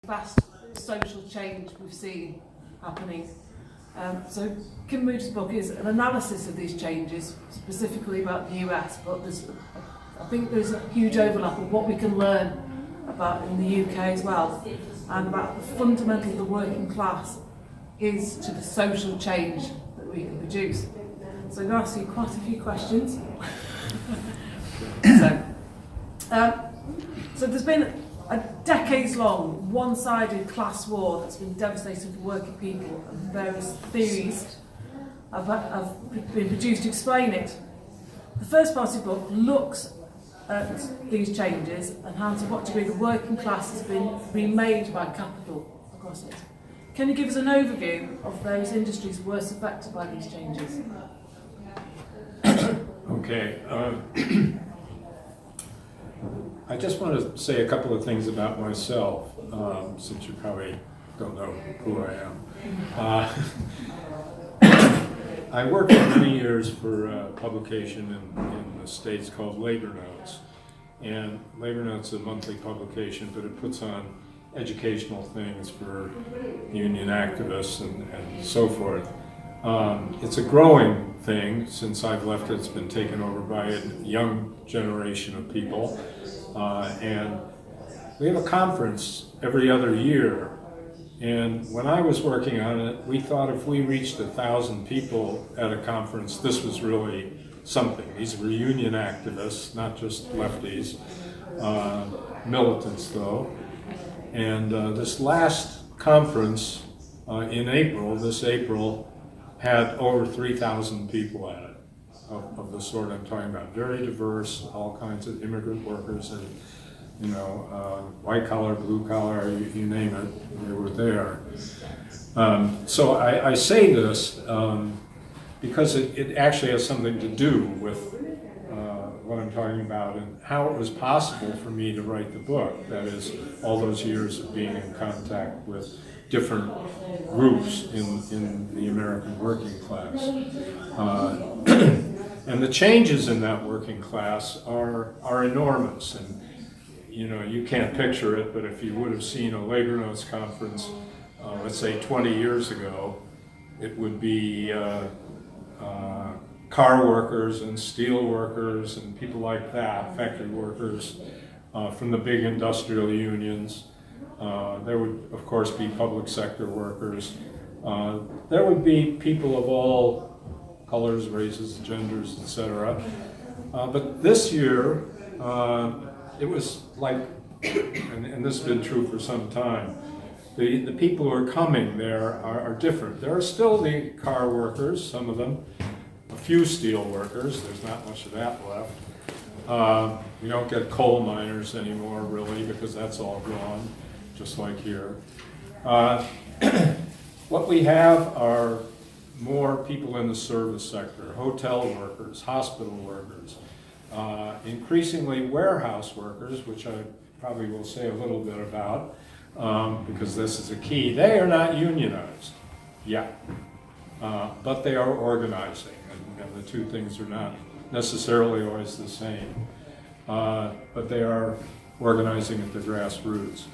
vast social change we've seen happening. So Kim Moody's book is an analysis of these changes, specifically about the US, but I think there's a huge overlap of what we can learn about in the UK as well, and about the fundamental of the working class is to the social change that we can produce. So I'm going to ask you quite a few questions. So there's been a decades-long, one-sided class war that's been devastating for working people, and various theories have been produced to explain it. The first part of the book looks at these changes and how, to what degree, the working class has been remade by capital across it. Can you give us an overview of those industries worst affected by these changes? Okay. I just want to say a couple of things about myself, since you probably don't know who I am. I worked for many years for a publication in the States called LaborNotes. And LaborNotes is a monthly publication, but it puts on educational things for union activists and so forth. It's a growing thing. Since I've left, it's been taken over by a young generation of people. And we have a conference every other year. And when I was working on it, we thought if we reached 1,000 people at a conference, this was really something. These were union activists, not just lefties, militants though. And this last conference in April, this April, had over 3,000 people at it, of the sort I'm talking about. Very diverse, all kinds of immigrant workers and, you know, white collar, blue collar, you name it, they were there. So I say this because it actually has something to do with what I'm talking about and how it was possible for me to write the book. That is, all those years of being in contact with different groups in the American working class. And the changes in that working class are enormous. And you know, you can't picture it, but if you would have seen a LaborNotes conference, let's say 20 years ago, it would be car workers and steel workers and people like that, factory workers from the big industrial unions. There would, of course, be public sector workers. There would be people of all colors, races, genders, etc. But this year, it was like, and this has been true for some time, the people who are coming there are different. There are still the car workers, some of them, a few steel workers, there's not much of that left. We don't get coal miners anymore, really, because that's all gone, just like here. What we have are more people in the service sector, hotel workers, hospital workers, increasingly warehouse workers, which I probably will say a little bit about, because this is a key. They are not unionized yet, but they are organizing, and the two things are not necessarily always the same, but they are organizing at the grassroots.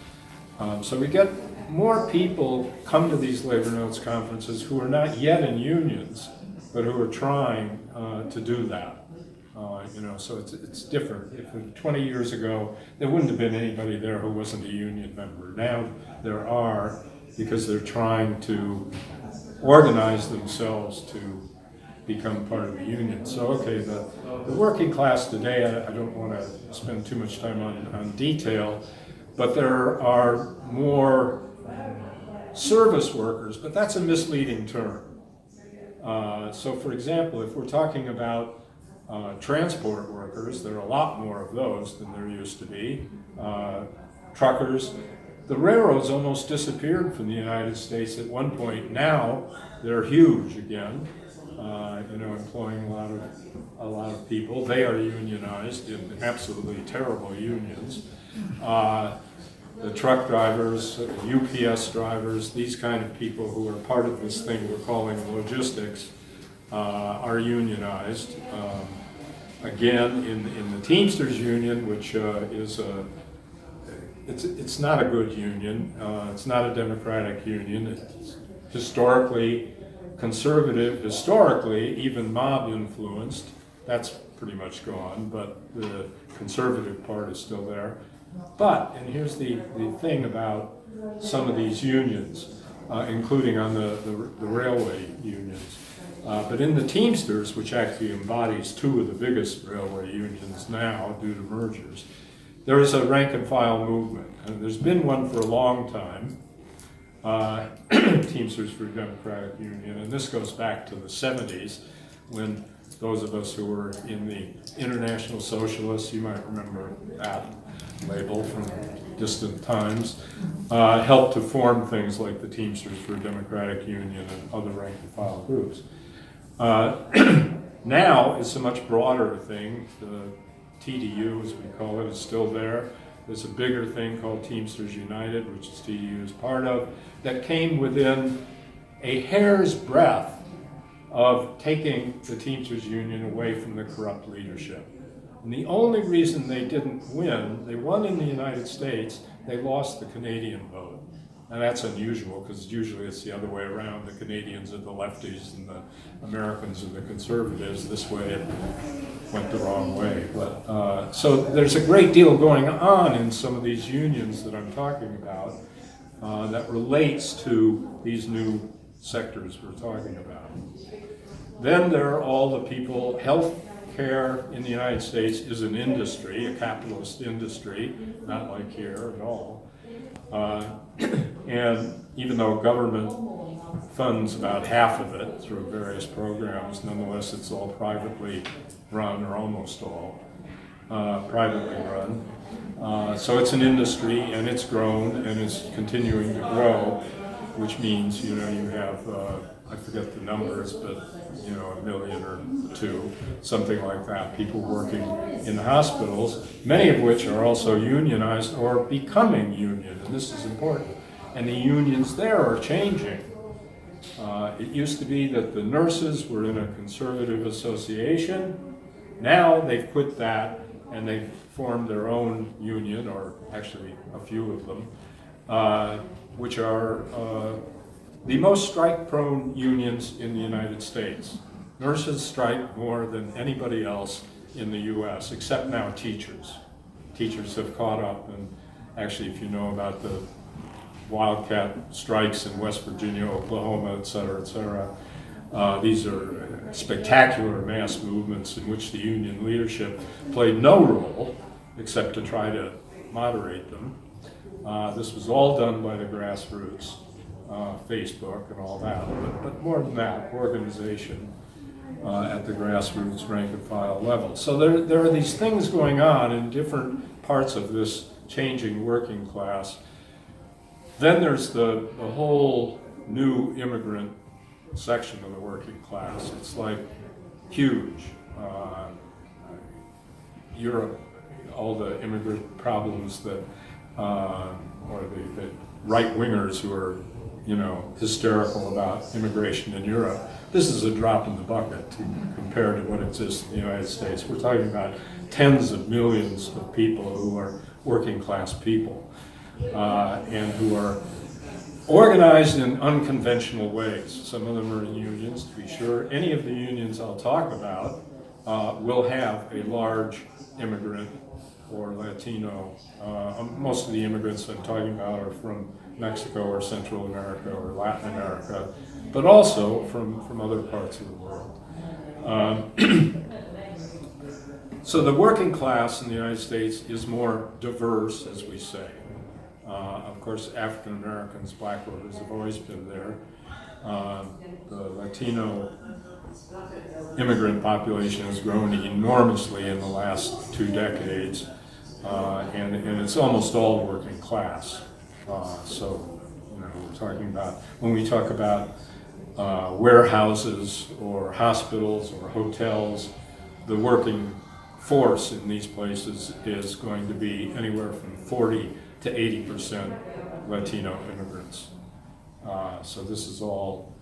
So we get more people come to these LaborNotes conferences who are not yet in unions, but who are trying to do that. You know, so it's different. If 20 years ago, there wouldn't have been anybody there who wasn't a union member. Now there are, because they're trying to organize themselves to become part of a union. So, okay, the working class today, I don't want to spend too much time on detail, but there are more service workers, but that's a misleading term. So, for example, if we're talking about transport workers, there are a lot more of those than there used to be. Truckers. The railroads almost disappeared from the United States at one point. Now they're huge again, you know, employing a lot of people. They are unionized in absolutely terrible unions. The truck drivers, UPS drivers, these kind of people who are part of this thing we're calling logistics are unionized. Again, in the Teamsters union, which is it's not a good union. It's not a democratic union. It's historically conservative, historically even mob influenced. That's pretty much gone, but the conservative part is still there. But, and here's the thing about some of these unions, including on the railway unions. But in the Teamsters, which actually embodies two of the biggest railway unions now due to mergers, there is a rank and file movement. And there's been one for a long time, Teamsters for a Democratic Union, and this goes back to the 70s when those of us who were in the International Socialists, you might remember that label from distant times, helped to form things like the Teamsters for a Democratic Union and other rank and file groups. Now it's a much broader thing. The TDU, as we call it, is still there. There's a bigger thing called Teamsters United, which is TDU is part of, that came within a hair's breadth of taking the Teamsters Union away from the corrupt leadership. And the only reason they didn't win, they won in the United States, they lost the Canadian vote. And that's unusual because usually it's the other way around. The Canadians are the lefties and the Americans are the conservatives. This way it went the wrong way. But so there's a great deal going on in some of these unions that I'm talking about that relates to these new sectors we're talking about. Then there are all the people, health care in the United States is an industry, a capitalist industry, not like here at all. And even though government funds about half of it through various programs, nonetheless it's all privately run, or almost all privately run. So it's an industry, and it's grown, and it's continuing to grow, which means, you know, you have, I forget the numbers, but, you know, 1 million or 2, something like that, people working in the hospitals, many of which are also unionized or becoming union, and this is important. And the unions there are changing. It used to be that the nurses were in a conservative association. Now they've quit that and they've formed their own union, or actually a few of them, which are the most strike-prone unions in the United States. Nurses strike more than anybody else in the US, except now teachers. Teachers have caught up, and actually if you know about the Wildcat Strikes in West Virginia, Oklahoma, et cetera, these are spectacular mass movements in which the union leadership played no role except to try to moderate them. This was all done by the grassroots, Facebook and all that, but more than that, organization at the grassroots rank and file level. So there are these things going on in different parts of this changing working class. Then there's the whole new immigrant section of the working class. It's like huge. Europe, all the immigrant problems that, or the right-wingers who are, you know, hysterical about immigration in Europe. This is a drop in the bucket compared to what exists in the United States. We're talking about tens of millions of people who are working class people. And who are organized in unconventional ways. Some of them are in unions, to be sure. Any of the unions I'll talk about will have a large immigrant or Latino. Most of the immigrants I'm talking about are from Mexico or Central America or Latin America, but also from other parts of the world. So the working class in the United States is more diverse, as we say. Of course, African Americans, black workers have always been there. The Latino immigrant population has grown enormously in the last 2 decades, and it's almost all working class. So, you know, we're talking about, when we talk about warehouses or hospitals or hotels, the working force in these places is going to be anywhere from 40 to 80% Latino immigrants. So this is all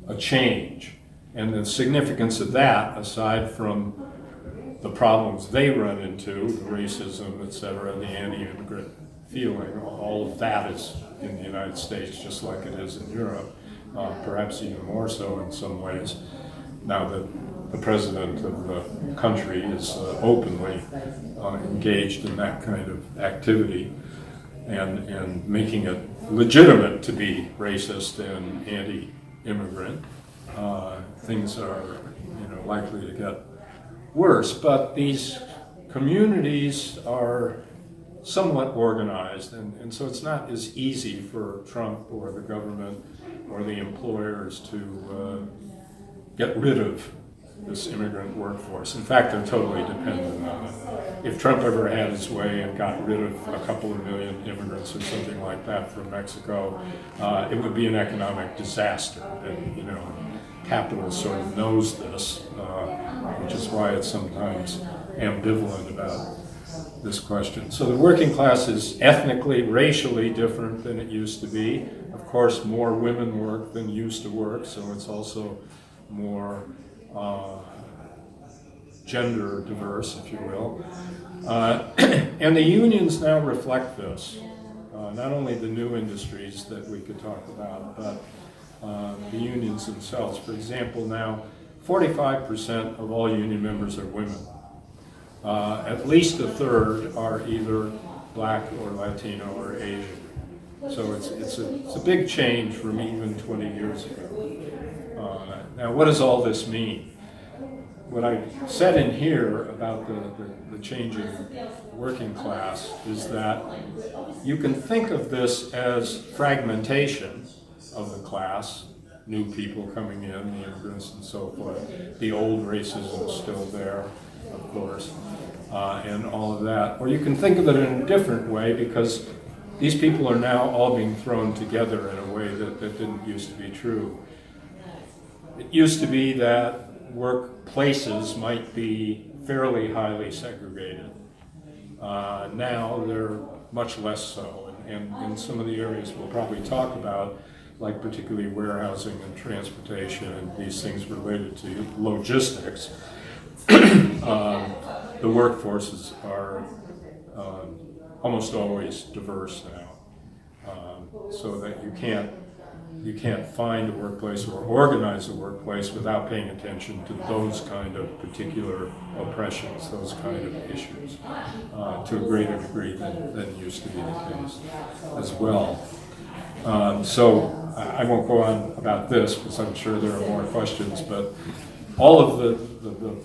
a change. And the significance of that, aside from the problems they run into, the racism, et cetera, the anti-immigrant feeling. All of that is in the United States, just like it is in Europe, perhaps even more so in some ways, now that the president of the country is openly engaged in that kind of activity and making it legitimate to be racist and anti-immigrant. Things are, likely to get worse, but these communities are somewhat organized, and so it's not as easy for Trump or the government or the employers to get rid of this immigrant workforce. In fact, they're totally dependent on it. If Trump ever had his way and got rid of a couple of million immigrants or something like that from Mexico, it would be an economic disaster. And, capitalism sort of knows this, which is why it's sometimes ambivalent about this question. So the working class is ethnically, racially different than it used to be. Of course, more women work than used to work, so it's also more gender diverse, if you will. And the unions now reflect this. Not only the new industries that we could talk about, but the unions themselves. For example, now 45% of all union members are women. At least a third are either black or Latino or Asian. So it's a big change from even 20 years ago. Now, what does all this mean? What I said in here about the changing working class is that you can think of this as fragmentation of the class, new people coming in, the immigrants and so forth. The old racism is still there, of course, and all of that. Or you can think of it in a different way, because these people are now all being thrown together in a way that didn't used to be true. It used to be that workplaces might be fairly highly segregated. Now they're much less so, and in some of the areas we'll probably talk about, like particularly warehousing and transportation and these things related to logistics, the workforces are almost always diverse now, so that you can't find a workplace or organize a workplace without paying attention to those kind of particular oppressions, those kind of issues, to a greater degree than used to be the case as well. So I won't go on about this, because I'm sure there are more questions, but all of the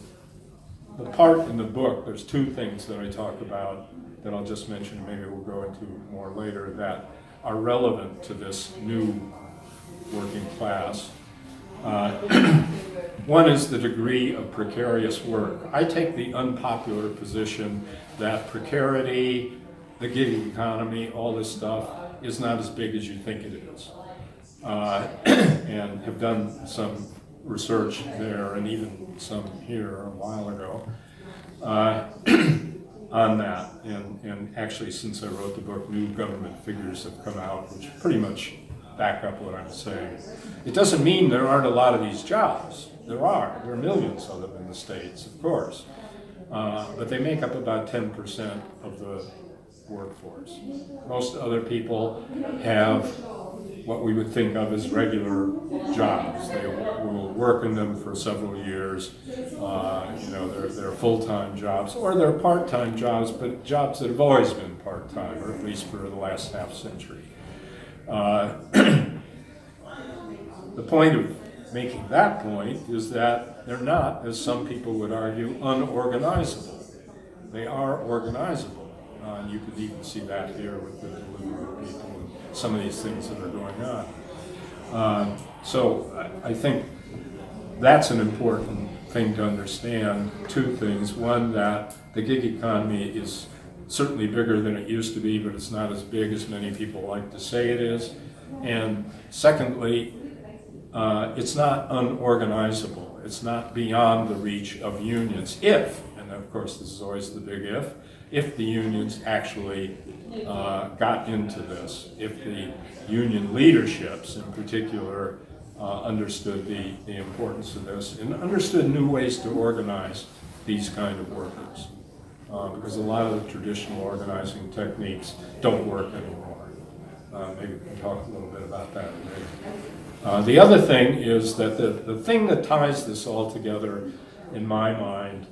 part in the book, there's two things that I talk about that I'll just mention, maybe we'll go into more later, that are relevant to this new working class. One is the degree of precarious work. I take the unpopular position that precarity, the gig economy, all this stuff is not as big as you think it is. And have done some research there, and even some here a while ago, on that. And actually, since I wrote the book, new government figures have come out which pretty much back up what I'm saying. It doesn't mean there aren't a lot of these jobs. There are millions of them in the States, of course. But they make up about 10% of the workforce. Most other people have what we would think of as regular jobs. They will work in them for several years. They're full-time jobs, or they're part-time jobs, but jobs that have always been part-time, or at least for the last half century. The point of making that point is that they're not, as some people would argue, unorganizable. They are organizable. And you could even see that here with the delivery people and some of these things that are going on. So I think that's an important thing to understand. Two things. One, that the gig economy is certainly bigger than it used to be, but it's not as big as many people like to say it is. And secondly, it's not unorganizable. It's not beyond the reach of unions if, and of course this is always the big if the unions actually got into this, if the union leaderships in particular understood the importance of this and understood new ways to organize these kind of workers. because a lot of the traditional organizing techniques don't work anymore. Maybe we can talk a little bit about that later. The other thing is that the thing that ties this all together, in my mind,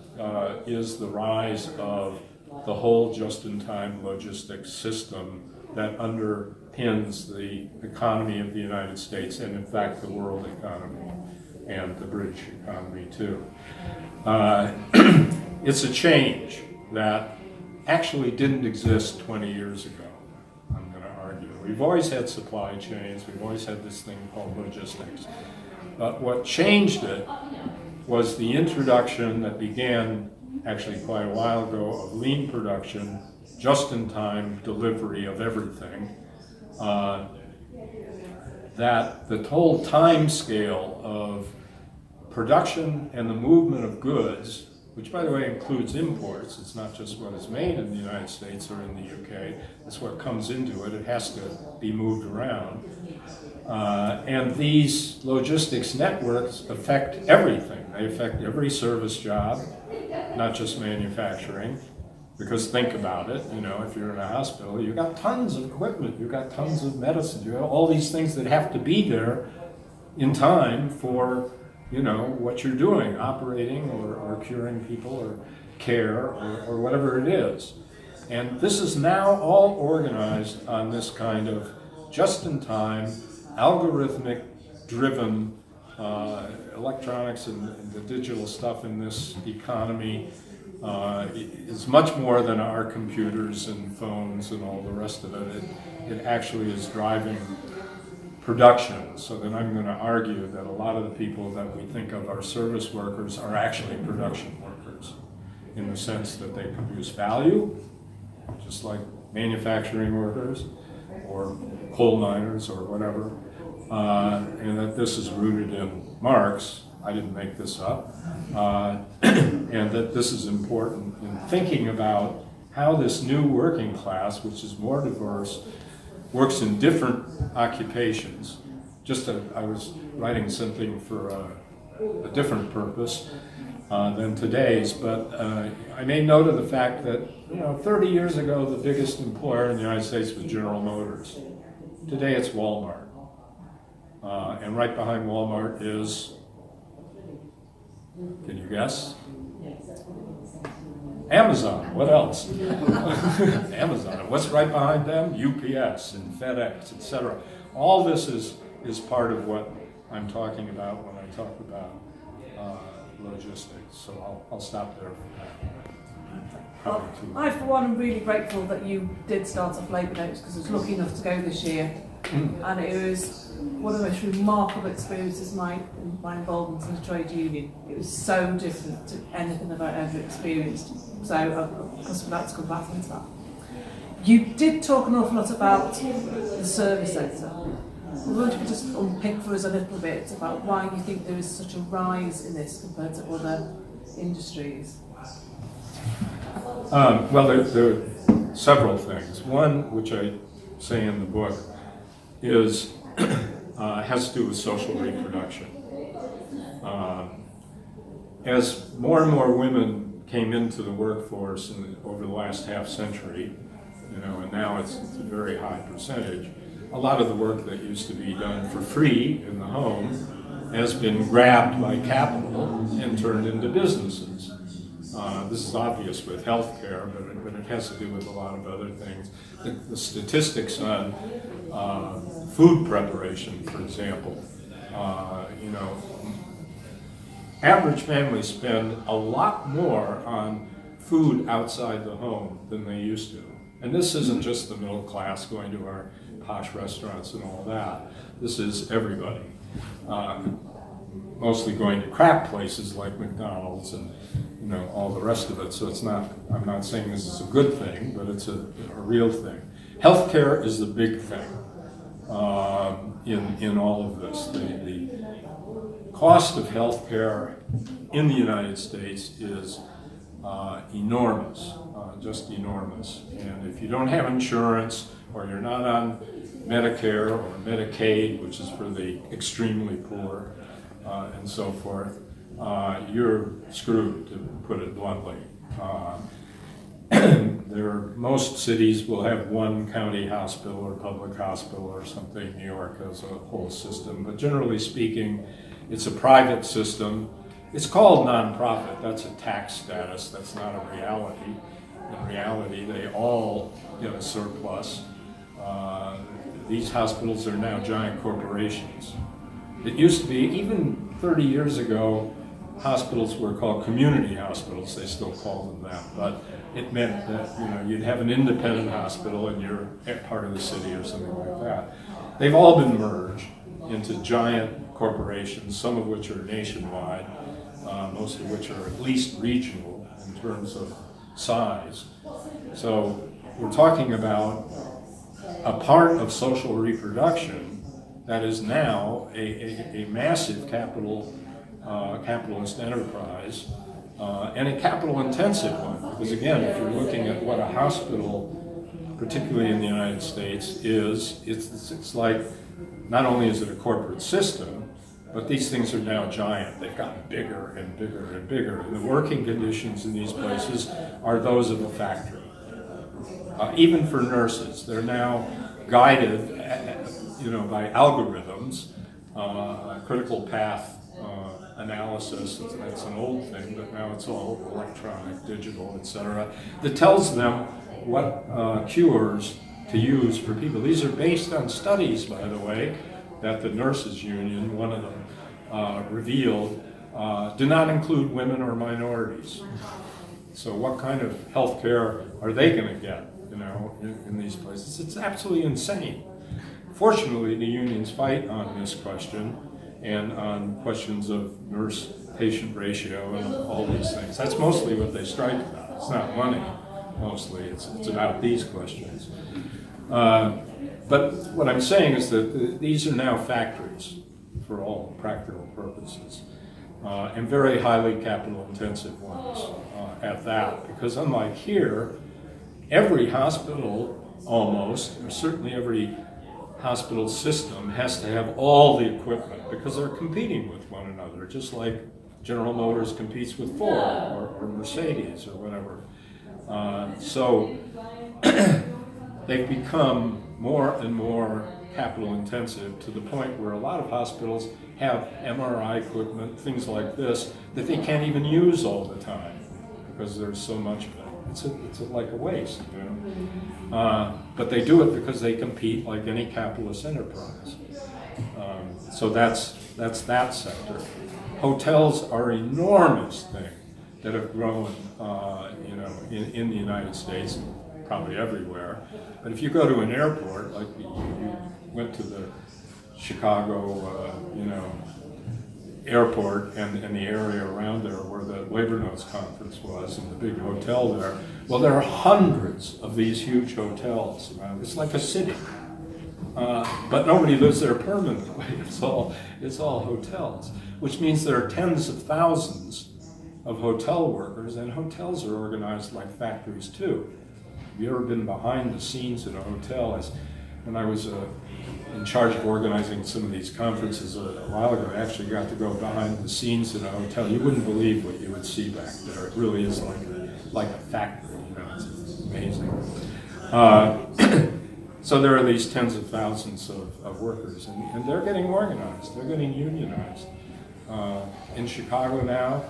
is the rise of the whole just-in-time logistics system that underpins the economy of the United States and, in fact, the world economy and the British economy, too. It's a change that actually didn't exist 20 years ago, I'm going to argue. We've always had supply chains. We've always had this thing called logistics. But what changed it was the introduction that began actually quite a while ago of lean production, just-in-time delivery of everything, that the whole time scale of production and the movement of goods, which by the way includes imports, it's not just what is made in the United States or in the UK, it's what comes into it, it has to be moved around. And these logistics networks affect everything. They affect every service job, not just manufacturing. Because think about it, you know, if you're in a hospital, you've got tons of equipment, you've got tons of medicine, you have all these things that have to be there in time for, you know, what you're doing, operating or curing people or care or whatever it is. And this is now all organized on this kind of just-in-time, algorithmic driven electronics and the digital stuff in this economy is much more than our computers and phones and all the rest of it. It actually is driving production. So then I'm going to argue that a lot of the people that we think of are service workers are actually production workers in the sense that they produce value, just like manufacturing workers or coal miners or whatever, and that this is rooted in Marx. I didn't make this up, and that this is important in thinking about how this new working class, which is more diverse, works in different occupations. I was writing something for a different purpose than today's, but I made note of the fact that, you know, 30 years ago the biggest employer in the United States was General Motors. Today it's Walmart, and right behind Walmart is, can you guess? Amazon. What else? Amazon. What's right behind them? UPS and FedEx, etc. All this is part of what I'm talking about when I talk about logistics. So I'll stop there for that. I, for one, am really grateful that you did start off LaborNotes because I was lucky enough to go this year. And it was one of the most remarkable experiences my involvement in the trade union. It was so different to anything I've ever experienced. So of course we'd like to come back into that. You did talk an awful lot about the service sector. I wonder if you could just unpick for us a little bit about why you think there is such a rise in this compared to other industries. Well, there are several things. One, which I say in the book, is has to do with social reproduction. As more and more women came into the workforce over the last half century, you know, and now it's a very high percentage, a lot of the work that used to be done for free in the home has been grabbed by capital and turned into businesses. This is obvious with healthcare, but it has to do with a lot of other things. The statistics on food preparation, for example, you know, average families spend a lot more on food outside the home than they used to. And this isn't just the middle class going to our posh restaurants and all that. This is everybody. Mostly going to crap places like McDonald's and, you know, all the rest of it. So it's not, I'm not saying this is a good thing, but it's a real thing. Healthcare is the big thing in all of this. The cost of healthcare in the United States is enormous, just enormous. And if you don't have insurance, or you're not on Medicare or Medicaid, which is for the extremely poor, and so forth, you're screwed, to put it bluntly. Most cities will have one county hospital or public hospital or something. New York has a whole system, but generally speaking, it's a private system. It's called nonprofit. That's a tax status. That's not a reality. In reality, they all get a surplus. These hospitals are now giant corporations. It used to be, even 30 years ago, hospitals were called community hospitals. They still call them that, but it meant that you'd have an independent hospital and you're part of the city or something like that. They've all been merged into giant corporations, some of which are nationwide, most of which are at least regional in terms of size. So we're talking about a part of social reproduction that is now a massive capitalist enterprise, and a capital-intensive one. Because again, if you're looking at what a hospital, particularly in the United States, is, it's like, not only is it a corporate system, but these things are now giant. They've gotten bigger and bigger and bigger. And the working conditions in these places are those of a factory. Even for nurses, they're now guided, by algorithms, critical path analysis. That's an old thing, but now it's all electronic, digital, etc. That tells them what cures to use for people. These are based on studies, by the way, that the nurses union, one of them, revealed, do not include women or minorities. So what kind of health care are they going to get, in these places? It's absolutely insane. Fortunately, the unions fight on this question and on questions of nurse-patient ratio and all these things. That's mostly what they strike about. It's not money, mostly. It's about these questions. But what I'm saying is that these are now factories for all practical purposes, and very highly capital-intensive ones at that. Because unlike here, every hospital almost, or certainly every hospital system, has to have all the equipment because they're competing with one another, just like General Motors competes with Ford or Mercedes or whatever. So they've become more and more capital intensive to the point where a lot of hospitals have MRI equipment, things like this, that they can't even use all the time because there's so much of it. It's like a waste, but they do it because they compete like any capitalist enterprise. So that's that sector. Hotels are enormous thing that have grown, in the United States, probably everywhere. But if you go to an airport, like you went to the Chicago, airport and the area around there where the LaborNotes conference was and the big hotel there, well, there are hundreds of these huge hotels around. It's like a city. But nobody lives there permanently. It's all hotels, which means there are tens of thousands of hotel workers, and hotels are organized like factories too. Have you ever been behind the scenes in a hotel? When I was in charge of organizing some of these conferences a while ago, I actually got to go behind the scenes in a hotel. You wouldn't believe what you would see back there. It really is like a factory. It's amazing. So there are these tens of thousands of workers, and they're getting organized. They're getting unionized. In Chicago now,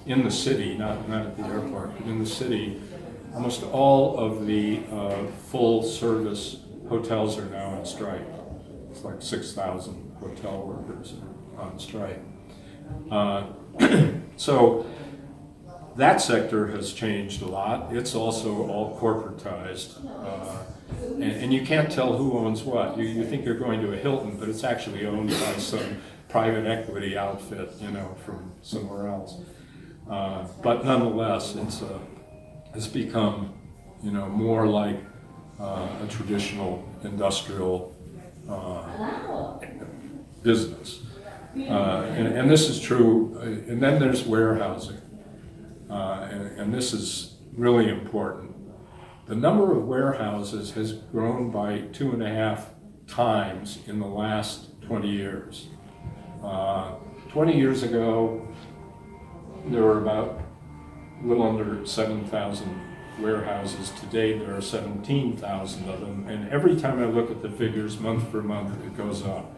in the city, not at the airport, but in the city, almost all of the full-service hotels are now on strike. It's like 6,000 hotel workers are on strike. So that sector has changed a lot. It's also all corporatized. And you can't tell who owns what. You think you're going to a Hilton, but it's actually owned by some private equity outfit, from somewhere else. But nonetheless, it's become, more like a traditional industrial business. And this is true. And then there's warehousing. And this is really important. The number of warehouses has grown by 2.5 times in the last 20 years. 20 years ago, there were about a little under 7,000 warehouses. Today there are 17,000 of them, and every time I look at the figures month for month, it goes up.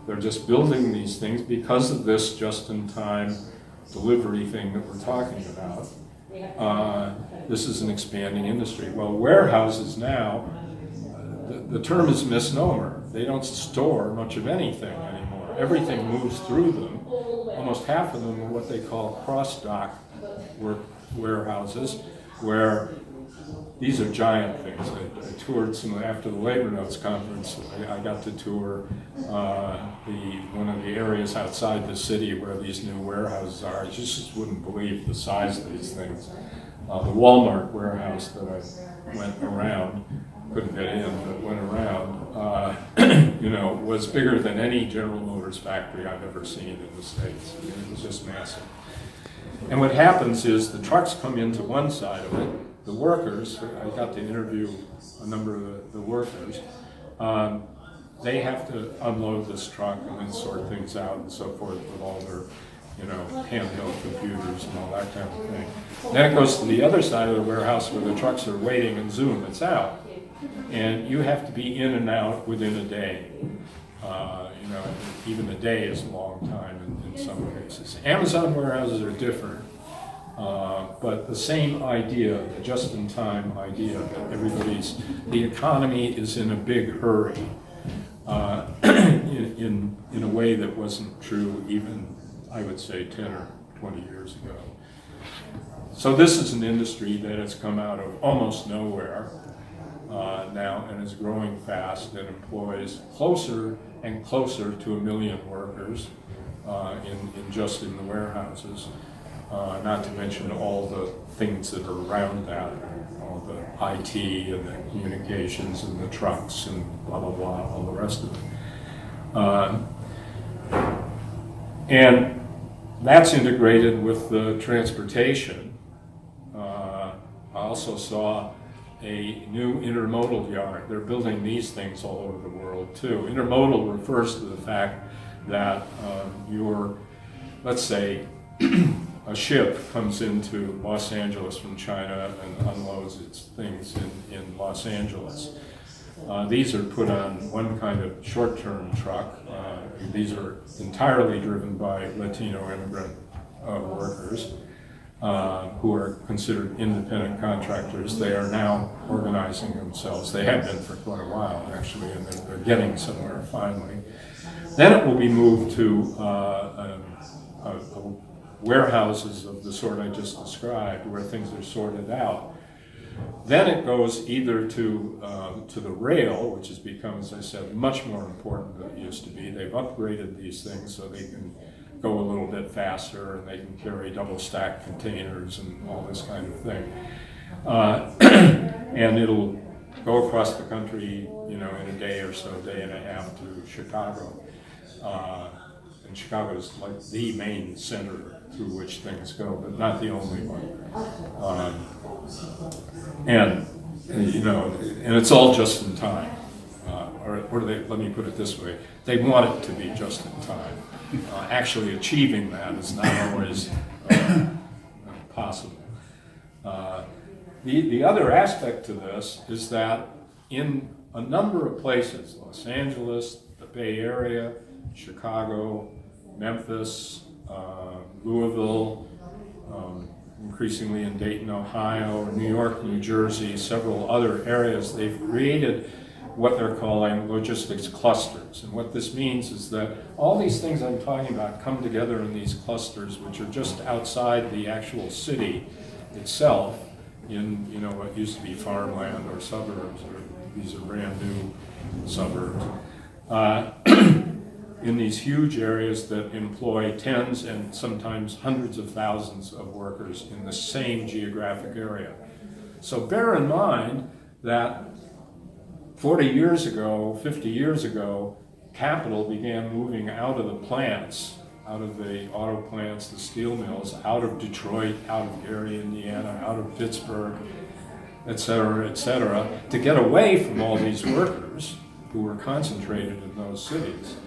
They're just building these things because of this just-in-time delivery thing that we're talking about. This is an expanding industry. Well, warehouses now, the term is misnomer. They don't store much of anything anymore. Everything moves through them. Almost half of them are what they call cross-dock warehouses, where these are giant things. I toured some after the LaborNotes conference. I got to tour one of the areas outside the city where these new warehouses are. You just wouldn't believe the size of these things. The Walmart warehouse that I went around, couldn't get in, but went around, was bigger than any General Motors factory I've ever seen in the States. It was just massive. And what happens is the trucks come into one side of it. The workers, I got to interview a number of the workers, they have to unload this truck and then sort things out and so forth with all their, handheld computers and all that kind of thing. Then it goes to the other side of the warehouse where the trucks are waiting, and zoom, it's out. And you have to be in and out within a day. Even a day is a long time in some cases. Amazon warehouses are different, but the same idea, the just-in-time idea that the economy is in a big hurry, in a way that wasn't true even, I would say, 10 or 20 years ago. So this is an industry that has come out of almost nowhere now and is growing fast and employs closer and closer to 1 million workers just in the warehouses, not to mention all the things that are around that, all the IT and the communications and the trucks and blah, blah, blah, all the rest of it. And that's integrated with the transportation. I also saw a new intermodal yard. They're building these things all over the world too. Intermodal refers to the fact that let's say, a ship comes into Los Angeles from China and unloads its things in Los Angeles. These are put on one kind of short-term truck. These are entirely driven by Latino immigrant workers who are considered independent contractors. They are now organizing themselves. They have been for quite a while, actually, and they're getting somewhere finally. Then it will be moved to warehouses of the sort I just described, where things are sorted out. Then it goes either to the rail, which has become, as I said, much more important than it used to be. They've upgraded these things so they can go a little bit faster and they can carry double-stacked containers and all this kind of thing. And it'll go across the country, in a day or so, day and a half to Chicago. And Chicago is like the main center through which things go, but not the only one. And it's all just in time. Let me put it this way, they want it to be just in time. Actually achieving that is not always possible. The other aspect to this is that in a number of places, Los Angeles, the Bay Area, Chicago, Memphis, Louisville, increasingly in Dayton, Ohio, New York, New Jersey, several other areas, they've created what they're calling logistics clusters. And what this means is that all these things I'm talking about come together in these clusters, which are just outside the actual city itself, in what used to be farmland or suburbs, or these are brand new suburbs. In these huge areas that employ tens and sometimes hundreds of thousands of workers in the same geographic area. So bear in mind that 40 years ago, 50 years ago, capital began moving out of the plants, out of the auto plants, the steel mills, out of Detroit, out of Gary, Indiana, out of Pittsburgh, et cetera, to get away from all these workers who were concentrated in those cities.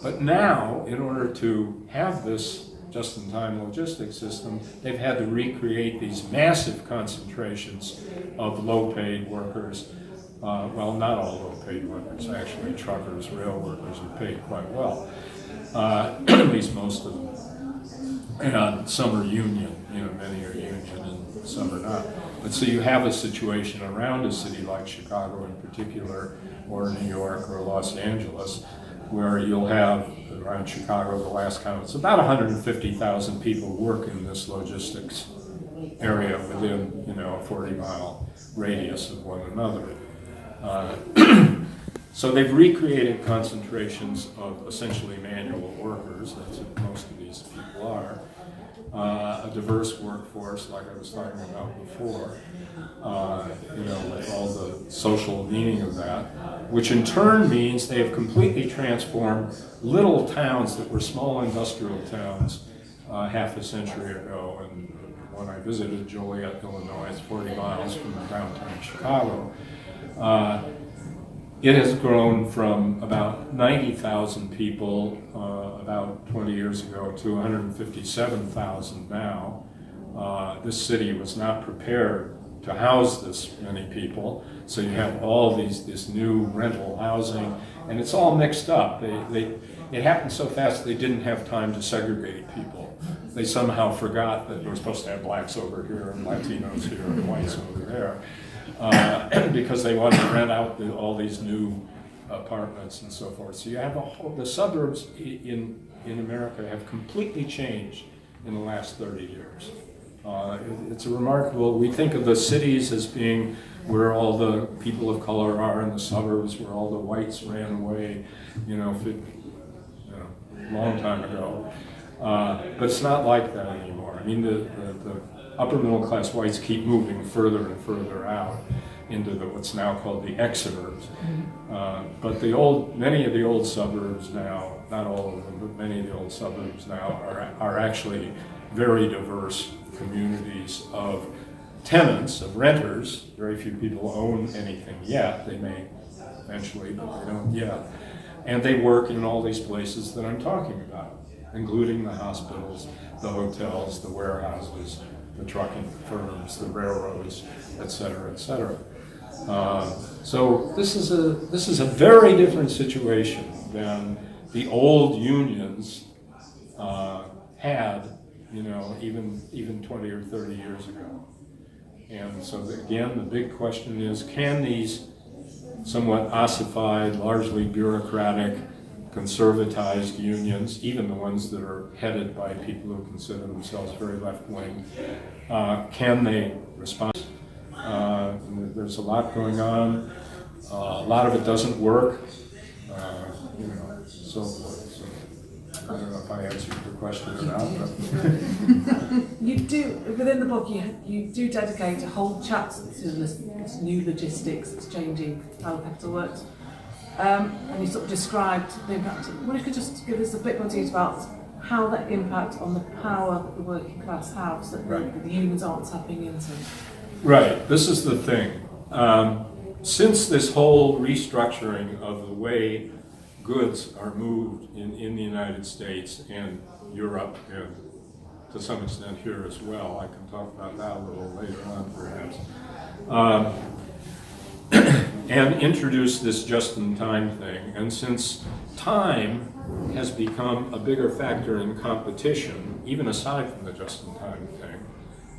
But now, in order to have this just-in-time logistics system, they've had to recreate these massive concentrations of low-paid workers. Well, not all low-paid workers, actually. Truckers, rail workers are paid quite well, at least most of them. And some are union, many are union and some are not. But so you have a situation around a city like Chicago in particular, or New York or Los Angeles, where you'll have, around Chicago, the last count, it's about 150,000 people work in this logistics area within, a 40-mile radius of one another. So they've recreated concentrations of essentially manual workers, that's what most of these people are, a diverse workforce, like I was talking about before, with all the social meaning of that, which in turn means they have completely transformed little towns that were small industrial towns half a century ago. And when I visited Joliet, Illinois, it's 40 miles from downtown Chicago. It has grown from about 90,000 people about 20 years ago to 157,000 now. This city was not prepared to house this many people, so you have all this new rental housing, and it's all mixed up. It happened so fast they didn't have time to segregate people. They somehow forgot that you were supposed to have blacks over here and Latinos here and whites over there. Because they wanted to rent out all these new apartments and so forth. So you have the suburbs in America have completely changed in the last 30 years. It's a remarkable, we think of the cities as being where all the people of color are in the suburbs, where all the whites ran away, a long time ago. But it's not like that anymore. I mean, the upper middle class whites keep moving further and further out into what's now called the exurbs. But many of the old suburbs now, not all of them, but many of the old suburbs now are actually very diverse communities of tenants, of renters. Very few people own anything yet. They may eventually, but they don't yet. And they work in all these places that I'm talking about, including the hospitals, the hotels, the warehouses, the trucking firms, the railroads, et cetera, et cetera. So this is a very different situation than the old unions had, even 20 or 30 years ago. And so again, the big question is, can these somewhat ossified, largely bureaucratic, conservatized unions, even the ones that are headed by people who consider themselves very left-wing, can they respond? There's a lot going on. A lot of it doesn't work, so forth. So I don't know if I answered your question or not. But You do, within the book, you do dedicate a whole chapter to this new logistics that's changing how capital works. And you sort of described the impact. Well, you could just give us a bit more detail about how that impact on the power that the working class have that the unions aren't tapping into. Right, this is the thing. Since this whole restructuring of the way goods are moved in the United States and Europe, and to some extent here as well, I can talk about that a little later on perhaps, and introduce this just-in-time thing. And since time has become a bigger factor in competition, even aside from the just-in-time thing,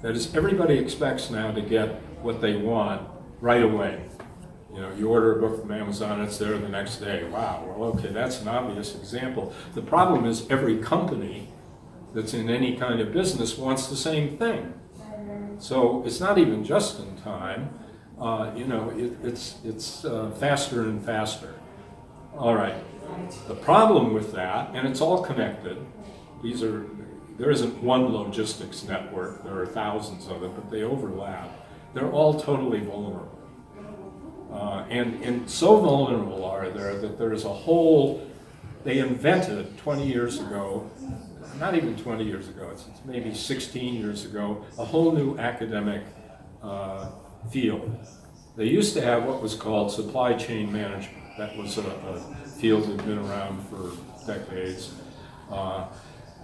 that is, everybody expects now to get what they want right away. You order a book from Amazon, it's there the next day. Wow, well, okay, that's an obvious example. The problem is every company that's in any kind of business wants the same thing. So it's not even just in time. It's faster and faster. All right. The problem with that, and it's all connected. There isn't one logistics network. There are thousands of them, but they overlap. They're all totally vulnerable. And so vulnerable are they that there's a whole, they invented 20 years ago, not even 20 years ago, it's maybe 16 years ago, a whole new academic field. They used to have what was called supply chain management. That was a field that had been around for decades.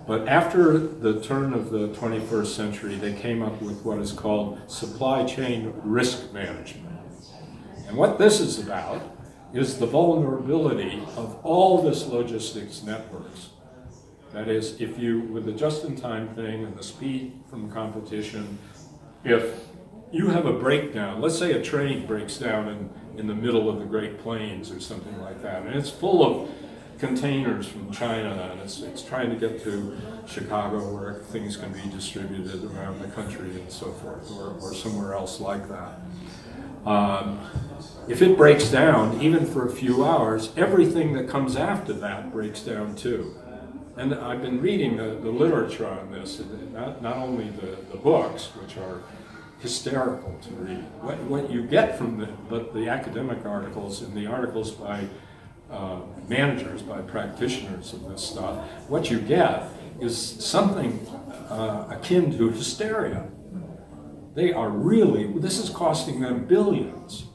But after the turn of the 21st century, they came up with what is called supply chain risk management. And what this is about is the vulnerability of all this logistics networks. That is, if you, with the just-in-time thing and the speed from competition, if you have a breakdown, let's say a train breaks down in the middle of the Great Plains or something like that, and it's full of containers from China, and it's trying to get to Chicago where things can be distributed around the country and so forth, or somewhere else like that. If it breaks down, even for a few hours, everything that comes after that breaks down too. And I've been reading the literature on this, not only the books, which are hysterical to read. What you get from the academic articles and the articles by managers, by practitioners of this stuff, what you get is something akin to hysteria. They are really, this is costing them billions.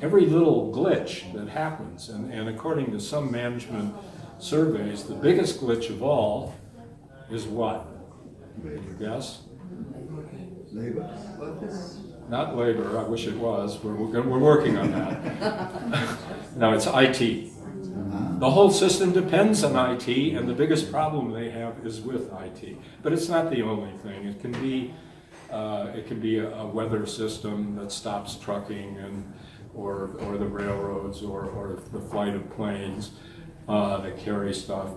Every little glitch that happens, and according to some management surveys, the biggest glitch of all is what? Can you guess? Labor. Not labor, I wish it was. We're working on that. No, it's IT. The whole system depends on IT, and the biggest problem they have is with IT. But it's not the only thing. It can be a weather system that stops trucking, or the railroads, or the flight of planes that carry stuff.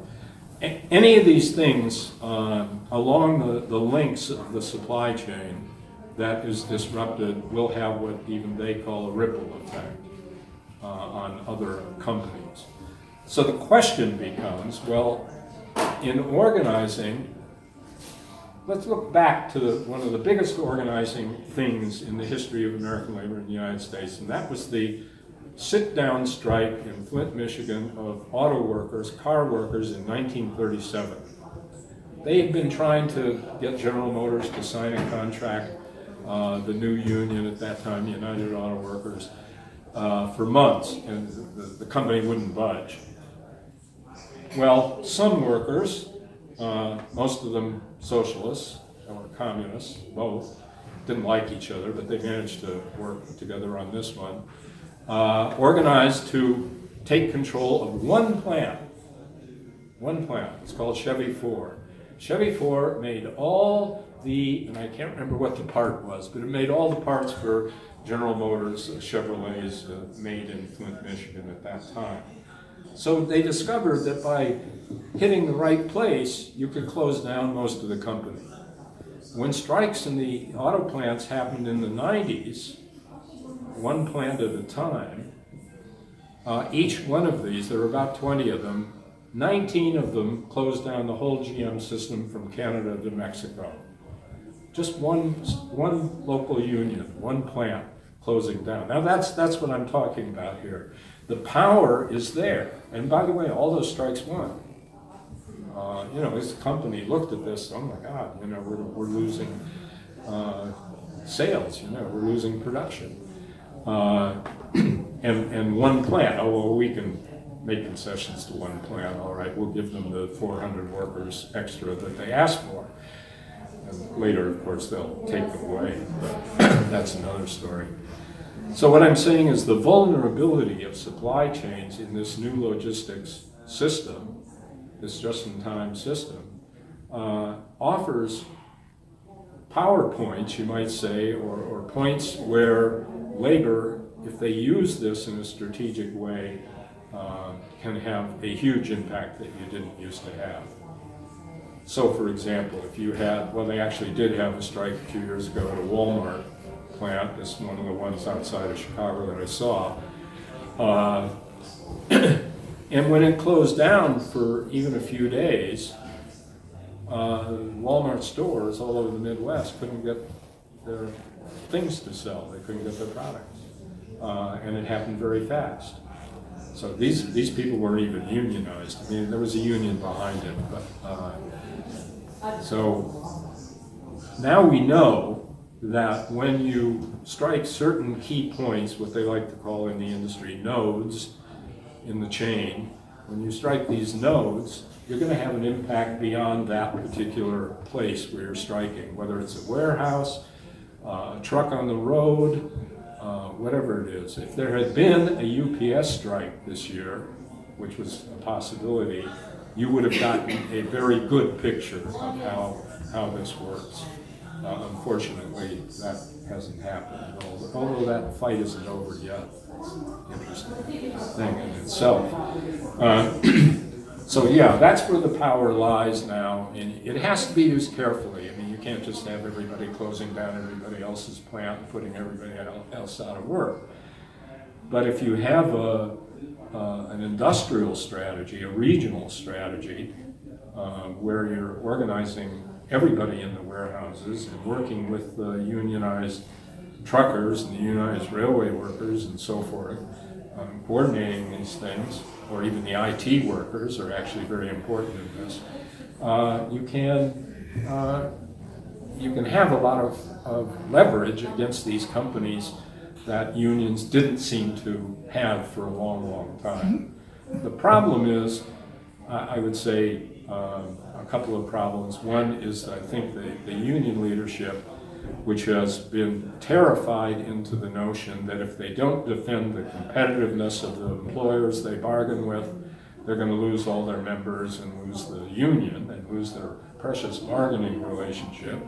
Any of these things along the links of the supply chain that is disrupted will have what even they call a ripple effect on other companies. So the question becomes, well, in organizing, let's look back to one of the biggest organizing things in the history of American labor in the United States, and that was the sit-down strike in Flint, Michigan of auto workers, car workers in 1937. They had been trying to get General Motors to sign a contract, the new union at that time, United Auto Workers, for months, and the company wouldn't budge. Well, some workers, most of them socialists or communists, both, didn't like each other, but they managed to work together on this one, organized to take control of one plant. It's called Chevy 4. Chevy 4 made all and I can't remember what the part was, but it made all the parts for General Motors, Chevrolets made in Flint, Michigan at that time. So they discovered that by hitting the right place, you could close down most of the company. When strikes in the auto plants happened in the 90s, one plant at a time, each one of these, there were about 20 of them, 19 of them closed down the whole GM system from Canada to Mexico. Just one local union, one plant closing down. Now that's what I'm talking about here. The power is there. And by the way, all those strikes won. This company looked at this, oh my God, we're losing sales, we're losing production. And one plant, oh, well, we can make concessions to one plant, all right, we'll give them the 400 workers extra that they asked for. And later, of course, they'll take them away, but that's another story. So what I'm saying is the vulnerability of supply chains in this new logistics system, this just-in-time system, offers power points, you might say, or points where labor, if they use this in a strategic way, can have a huge impact that you didn't used to have. So, for example, if you had, well, they actually did have a strike a few years ago at a Walmart plant. This is one of the ones outside of Chicago that I saw. And when it closed down for even a few days, Walmart stores all over the Midwest couldn't get their things to sell. They couldn't get their products. And it happened very fast. So these people weren't even unionized. I mean, there was a union behind it, but so now we know that when you strike certain key points, what they like to call in the industry nodes in the chain, when you strike these nodes, you're going to have an impact beyond that particular place where you're striking, whether it's a warehouse, a truck on the road, whatever it is. If there had been a UPS strike this year, which was a possibility, you would have gotten a very good picture of how this works. Unfortunately, that hasn't happened, although that fight isn't over yet. It's an interesting thing in itself. So yeah, that's where the power lies now, and it has to be used carefully. I mean, you can't just have everybody closing down everybody else's plant and putting everybody else out of work. But if you have an industrial strategy, a regional strategy, where you're organizing everybody in the warehouses and working with the unionized truckers and the unionized railway workers and so forth, coordinating these things, or even the IT workers are actually very important in this. You can have a lot of leverage against these companies that unions didn't seem to have for a long, long time. The problem is, I would say, a couple of problems. One is, I think, the union leadership, which has been terrified into the notion that if they don't defend the competitiveness of the employers they bargain with, they're going to lose all their members and lose the union and lose their precious bargaining relationship,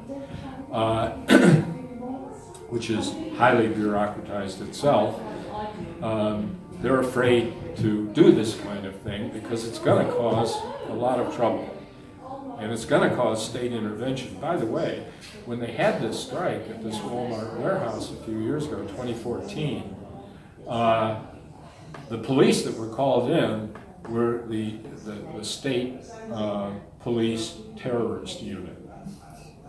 which is highly bureaucratized itself. They're afraid to do this kind of thing because it's going to cause a lot of trouble. And it's going to cause state intervention. By the way, when they had this strike at this Walmart warehouse a few years ago, 2014, the police that were called in were the state police terrorist unit.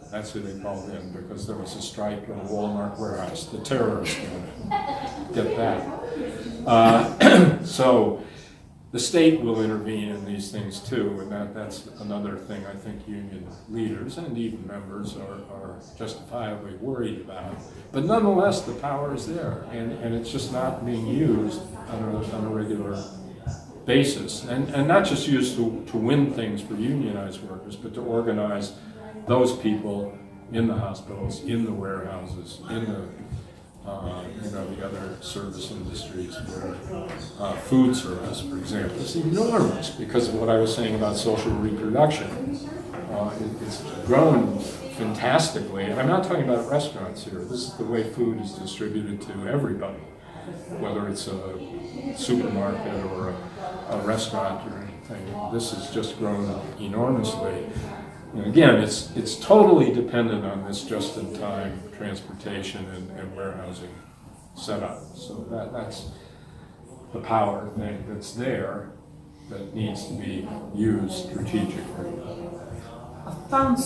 That's who they called in because there was a strike in a Walmart warehouse, the terrorist unit. Get that. So the state will intervene in these things too, and that's another thing I think union leaders and even members are justifiably worried about. But nonetheless, the power is there, and it's just not being used on a regular basis. And not just used to win things for unionized workers, but to organize those people in the hospitals, in the warehouses, in the the other service industries, where food service, for example, is enormous because of what I was saying about social reproduction. It's grown fantastically, and I'm not talking about restaurants here. This is the way food is distributed to everybody, whether it's a supermarket or a restaurant or anything. This has just grown enormously. And again, it's totally dependent on this just-in-time transportation and warehousing setup. So that's the power thing that's there that needs to be used strategically. I found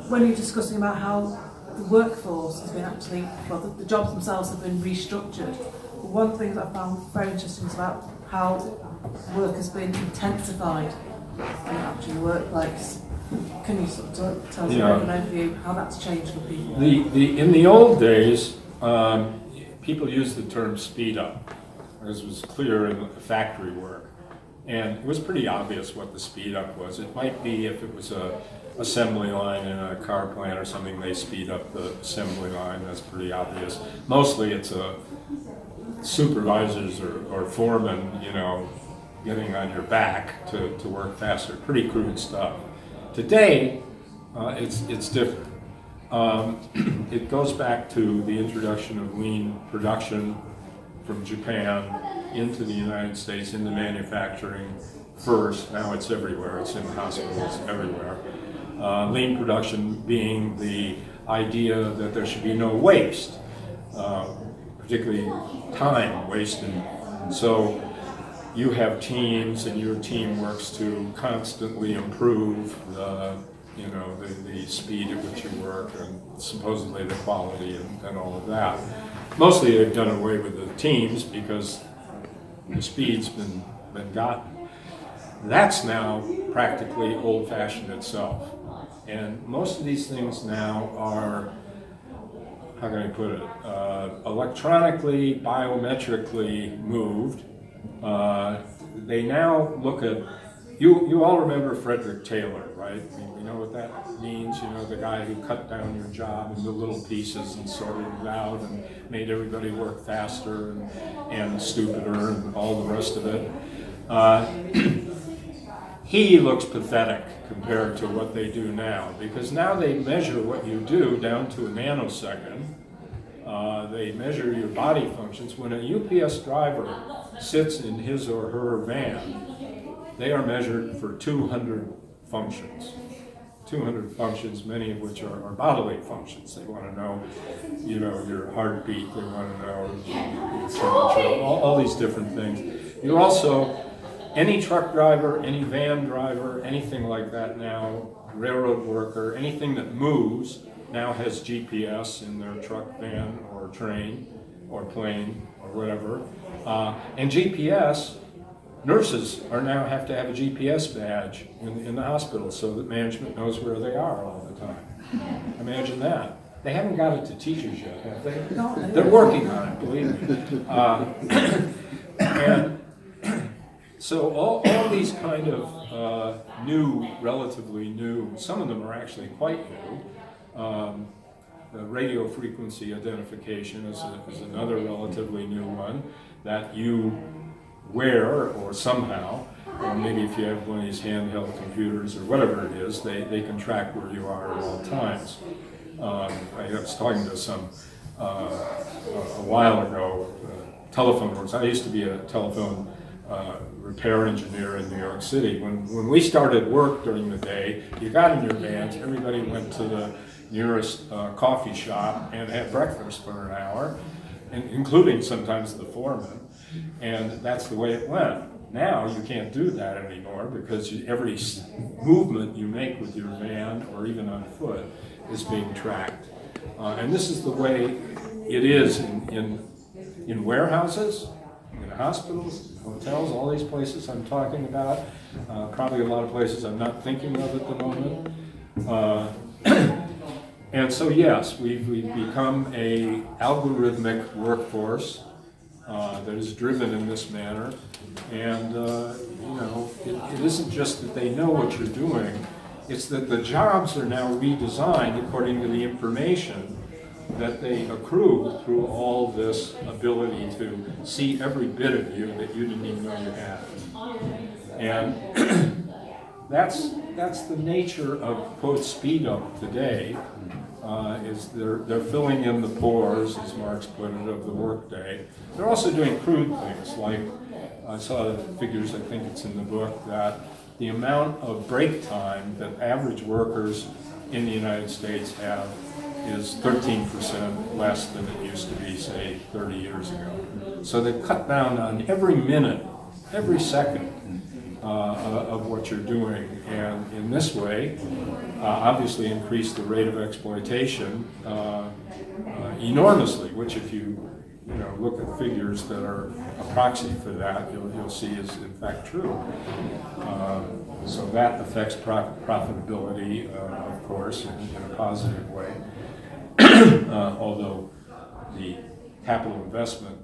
when you're discussing about how the workforce has been actually, well, the jobs themselves have been restructured. One thing that I found very interesting is about how work has been intensified in actually the workplace. Can you sort of tell us an overview how that's changed for people? In the old days, people used the term speed up, as was clear in the factory work. And it was pretty obvious what the speed up was. It might be if it was a assembly line in a car plant or something, they speed up the assembly line. That's pretty obvious. Mostly it's supervisors or foremen, getting on your back to work faster. Pretty crude stuff. Today, it's different. It goes back to the introduction of lean production from Japan into the United States, into manufacturing first. Now it's everywhere. It's in hospitals everywhere. Lean production being the idea that there should be no waste, particularly time wasted. And so you have teams, and your team works to constantly improve the speed at which you work, and supposedly the quality and all of that. Mostly they've done away with the teams because the speed's been gotten. That's now practically old-fashioned itself. And most of these things now are, how can I put it, electronically, biometrically moved. they now look at, you all remember Frederick Taylor, right? You know what that means? You know, the guy who cut down your job into little pieces and sorted it out and made everybody work faster and stupider and all the rest of it. He looks pathetic compared to what they do now, because now they measure what you do down to a nanosecond. They measure your body functions. When a UPS driver sits in his or her van, they are measured for 200 functions. 200 functions, many of which are bodily functions. They want to know, you know, your heartbeat. They want to know your temperature, all these different things. You're also, any truck driver, any van driver, anything like that now, railroad worker, anything that moves now has GPS in their truck, van, or train, or plane, or whatever. And GPS, nurses are now have to have a GPS badge in the hospital so that management knows where they are all the time. Imagine that. They haven't got it to teachers yet, have they? No. They're working on it, believe me. And so all these kind of new, relatively new, some of them are actually quite new. The radio frequency identification is another relatively new one that you wear, or somehow, or maybe if you have one of these handheld computers or whatever it is, they can track where you are at all times. I was talking to some a while ago, telephone works. I used to be a telephone repair engineer in New York City. When we started work during the day, you got in your vans, everybody went to the nearest coffee shop and had breakfast for an hour, including sometimes the foreman, and that's the way it went. Now you can't do that anymore because every movement you make with your van or even on foot is being tracked. And this is the way it is in warehouses, in hospitals, hotels, all these places I'm talking about. Probably a lot of places I'm not thinking of at the moment. And so yes, we've become a algorithmic workforce that is driven in this manner. And you know, it isn't just that they know what you're doing, it's that the jobs are now redesigned according to the information that they accrue through all this ability to see every bit of you that you didn't even know you had. And that's the nature of, quote, speed up today, is they're filling in the pores, as Marx put it, of the workday. They're also doing crude things, like I saw the figures, I think it's in the book, that the amount of break time that average workers in the United States have is 13% less than it used to be, say, 30 years ago. So they cut down on every minute, every second of what you're doing, and in this way, obviously increase the rate of exploitation enormously, which if you look at figures that are a proxy for that, you'll see is in fact true. So that affects profitability, of course, in a positive way. Although the capital investment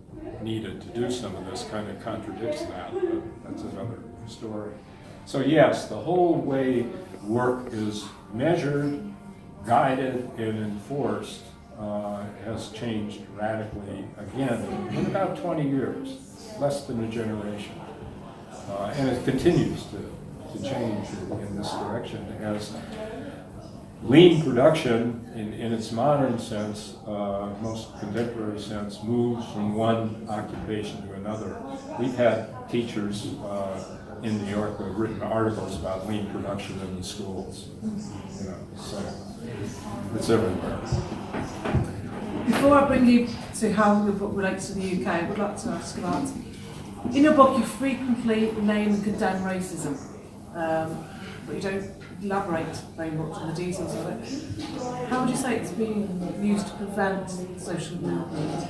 needed to do some of this kind of contradicts that, but that's another story. So yes, the whole way work is measured, guided, and enforced has changed radically again in about 20 years, less than a generation. And it continues to change in this direction as lean production, in its modern sense, most contemporary sense, moves from one occupation to another. We've had teachers in New York who have written articles about lean production in the schools. So it's everywhere. Before I bring you to how your book relates to the UK, I would like to ask about, in your book you frequently name and condemn racism, but you don't elaborate very much on the details of it. How would you say it's being used to prevent social movement?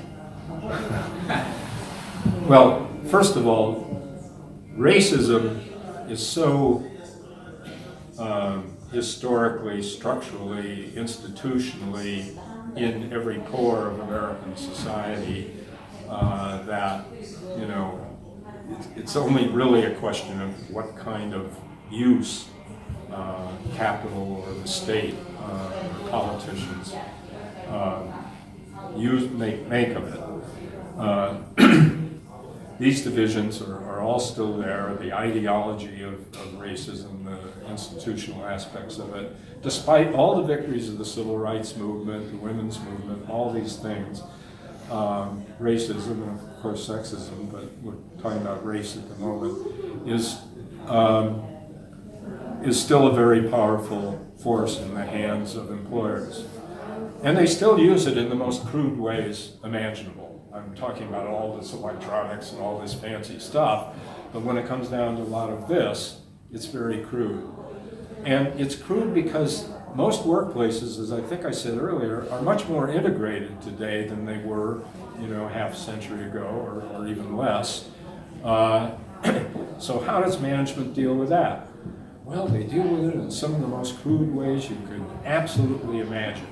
Well, first of all, racism is so historically, structurally, institutionally in every pore of American society that, it's only really a question of what kind of use capital or the state or politicians make of it. These divisions are all still there. The ideology of racism, the institutional aspects of it, despite all the victories of the civil rights movement, the women's movement, all these things, racism and of course sexism, but we're talking about race at the moment, is still a very powerful force in the hands of employers. And they still use it in the most crude ways imaginable. I'm talking about all this electronics and all this fancy stuff, but when it comes down to a lot of this, it's very crude. And it's crude because most workplaces, as I think I said earlier, are much more integrated today than they were, half a century ago or even less. So how does management deal with that? Well, they deal with it in some of the most crude ways you could absolutely imagine.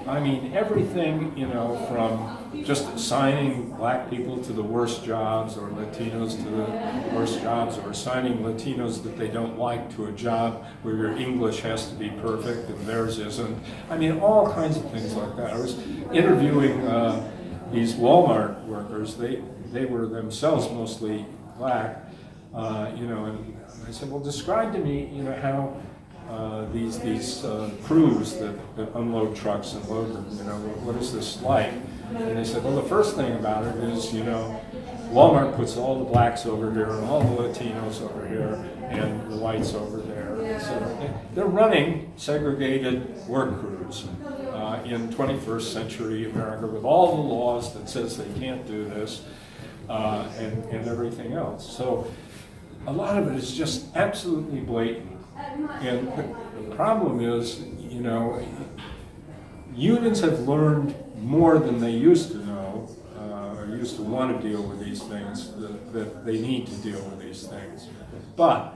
I mean, everything, from just assigning black people to the worst jobs or Latinos to the worst jobs, or assigning Latinos that they don't like to a job where your English has to be perfect and theirs isn't. I mean, all kinds of things like that. I was interviewing these Walmart workers. They were themselves mostly black, and I said, well, describe to me, how these crews that unload trucks and load them, what is this like? And they said, well, the first thing about it is, Walmart puts all the blacks over here and all the Latinos over here and the whites over there. So they're running segregated work crews in 21st century America with all the laws that says they can't do this and everything else. So a lot of it is just absolutely blatant. And the problem is, unions have learned more than they used to know, or used to want to deal with these things, that they need to deal with these things. But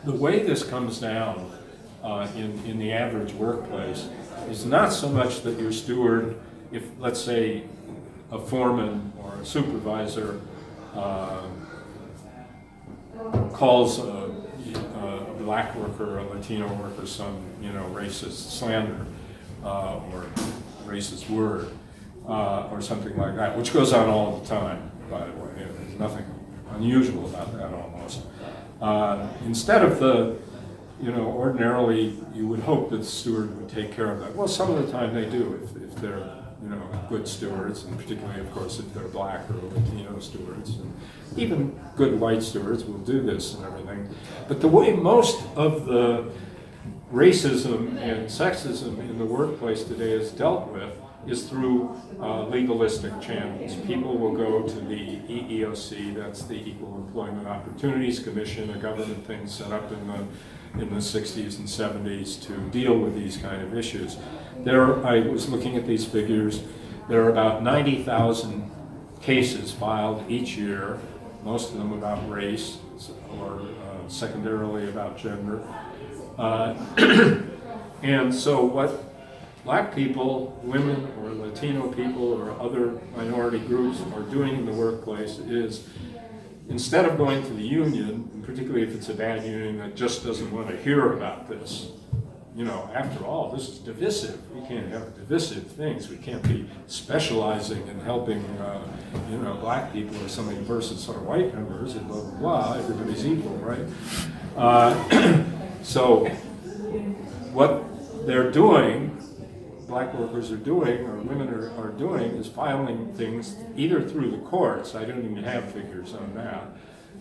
the way this comes down in the average workplace is not so much that your steward, if let's say a foreman or a supervisor calls a black worker, a Latino worker, some racist slander or racist word or something like that, which goes on all the time, by the way. There's nothing unusual about that almost. Instead of ordinarily you would hope that the steward would take care of that. Well, some of the time they do if they're good stewards, and particularly, of course, if they're black or Latino stewards. And even good white stewards will do this and everything. But the way most of the racism and sexism in the workplace today is dealt with is through legalistic channels. People will go to the EEOC, that's the Equal Employment Opportunities Commission, a government thing set up in the 60s and 70s to deal with these kind of issues. I was looking at these figures. There are about 90,000 cases filed each year, most of them about race or secondarily about gender. And so what black people, women, or Latino people, or other minority groups are doing in the workplace is, instead of going to the union, and particularly if it's a bad union that just doesn't want to hear about this, after all, this is divisive. We can't have divisive things. We can't be specializing in helping, black people or something versus sort of white members and blah, blah, blah. Everybody's equal, right? So what they're doing, black workers are doing, or women are doing, is filing things either through the courts. I don't even have figures on that.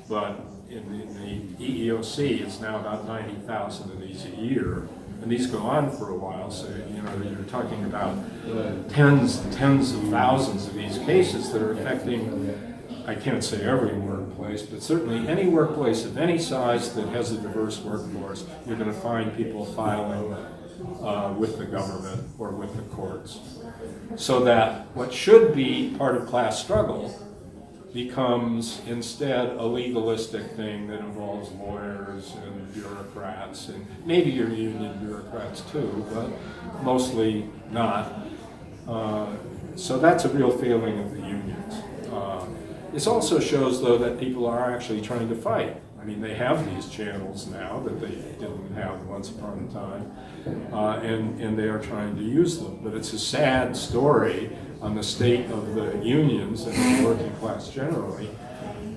But in the EEOC, it's now about 90,000 of these a year. And these go on for a while, so you're talking about tens and tens of thousands of these cases that are affecting, I can't say every workplace, but certainly any workplace of any size that has a diverse workforce, you're going to find people filing with the government or with the courts. So that what should be part of class struggle becomes instead a legalistic thing that involves lawyers and bureaucrats, and maybe your union bureaucrats too, but mostly not. So that's a real failing of the unions. This also shows, though, that people are actually trying to fight. I mean, they have these channels now that they didn't have once upon a time, and they are trying to use them. But it's a sad story on the state of the unions and the working class generally,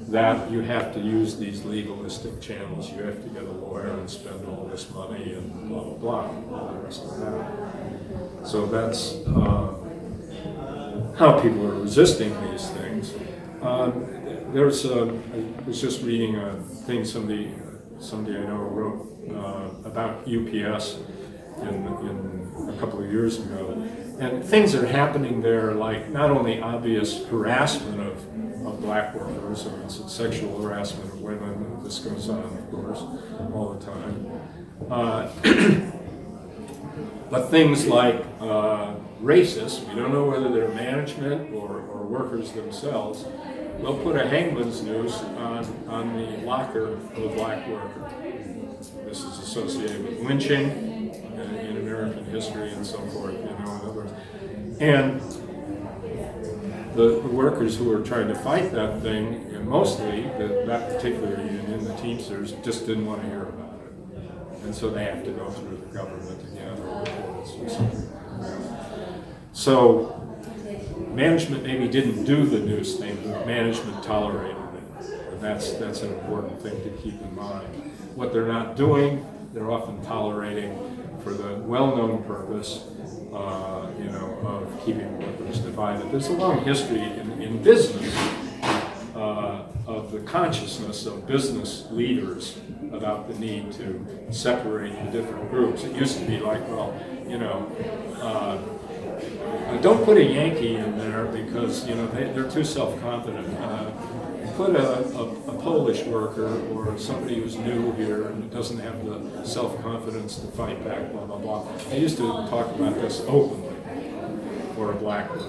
that you have to use these legalistic channels. You have to get a lawyer and spend all this money and blah, blah, blah, and all the rest of that. So that's how people are resisting these things. I was just reading a thing somebody I know wrote about UPS in a couple of years ago. And things are happening there, like not only obvious harassment of black workers, or sexual harassment of women. This goes on, of course, all the time. But things like racists, we don't know whether they're management or workers themselves, they'll put a hangman's noose on the locker of a black worker. This is associated with lynching in American history and so forth, in other words. And the workers who are trying to fight that thing, and mostly that particular union, the Teamsters, just didn't want to hear about it. And so they have to go through the government again or courts or something. So management maybe didn't do the noose thing, but management tolerated it. And that's an important thing to keep in mind. What they're not doing, they're often tolerating for the well-known purpose of keeping workers divided. There's a long history in business of the consciousness of business leaders about the need to separate the different groups. It used to be like, well, don't put a Yankee in there because they're too self-confident. Put a Polish worker or somebody who's new here and doesn't have the self-confidence to fight back, blah, blah, blah. They used to talk about this openly for a black worker.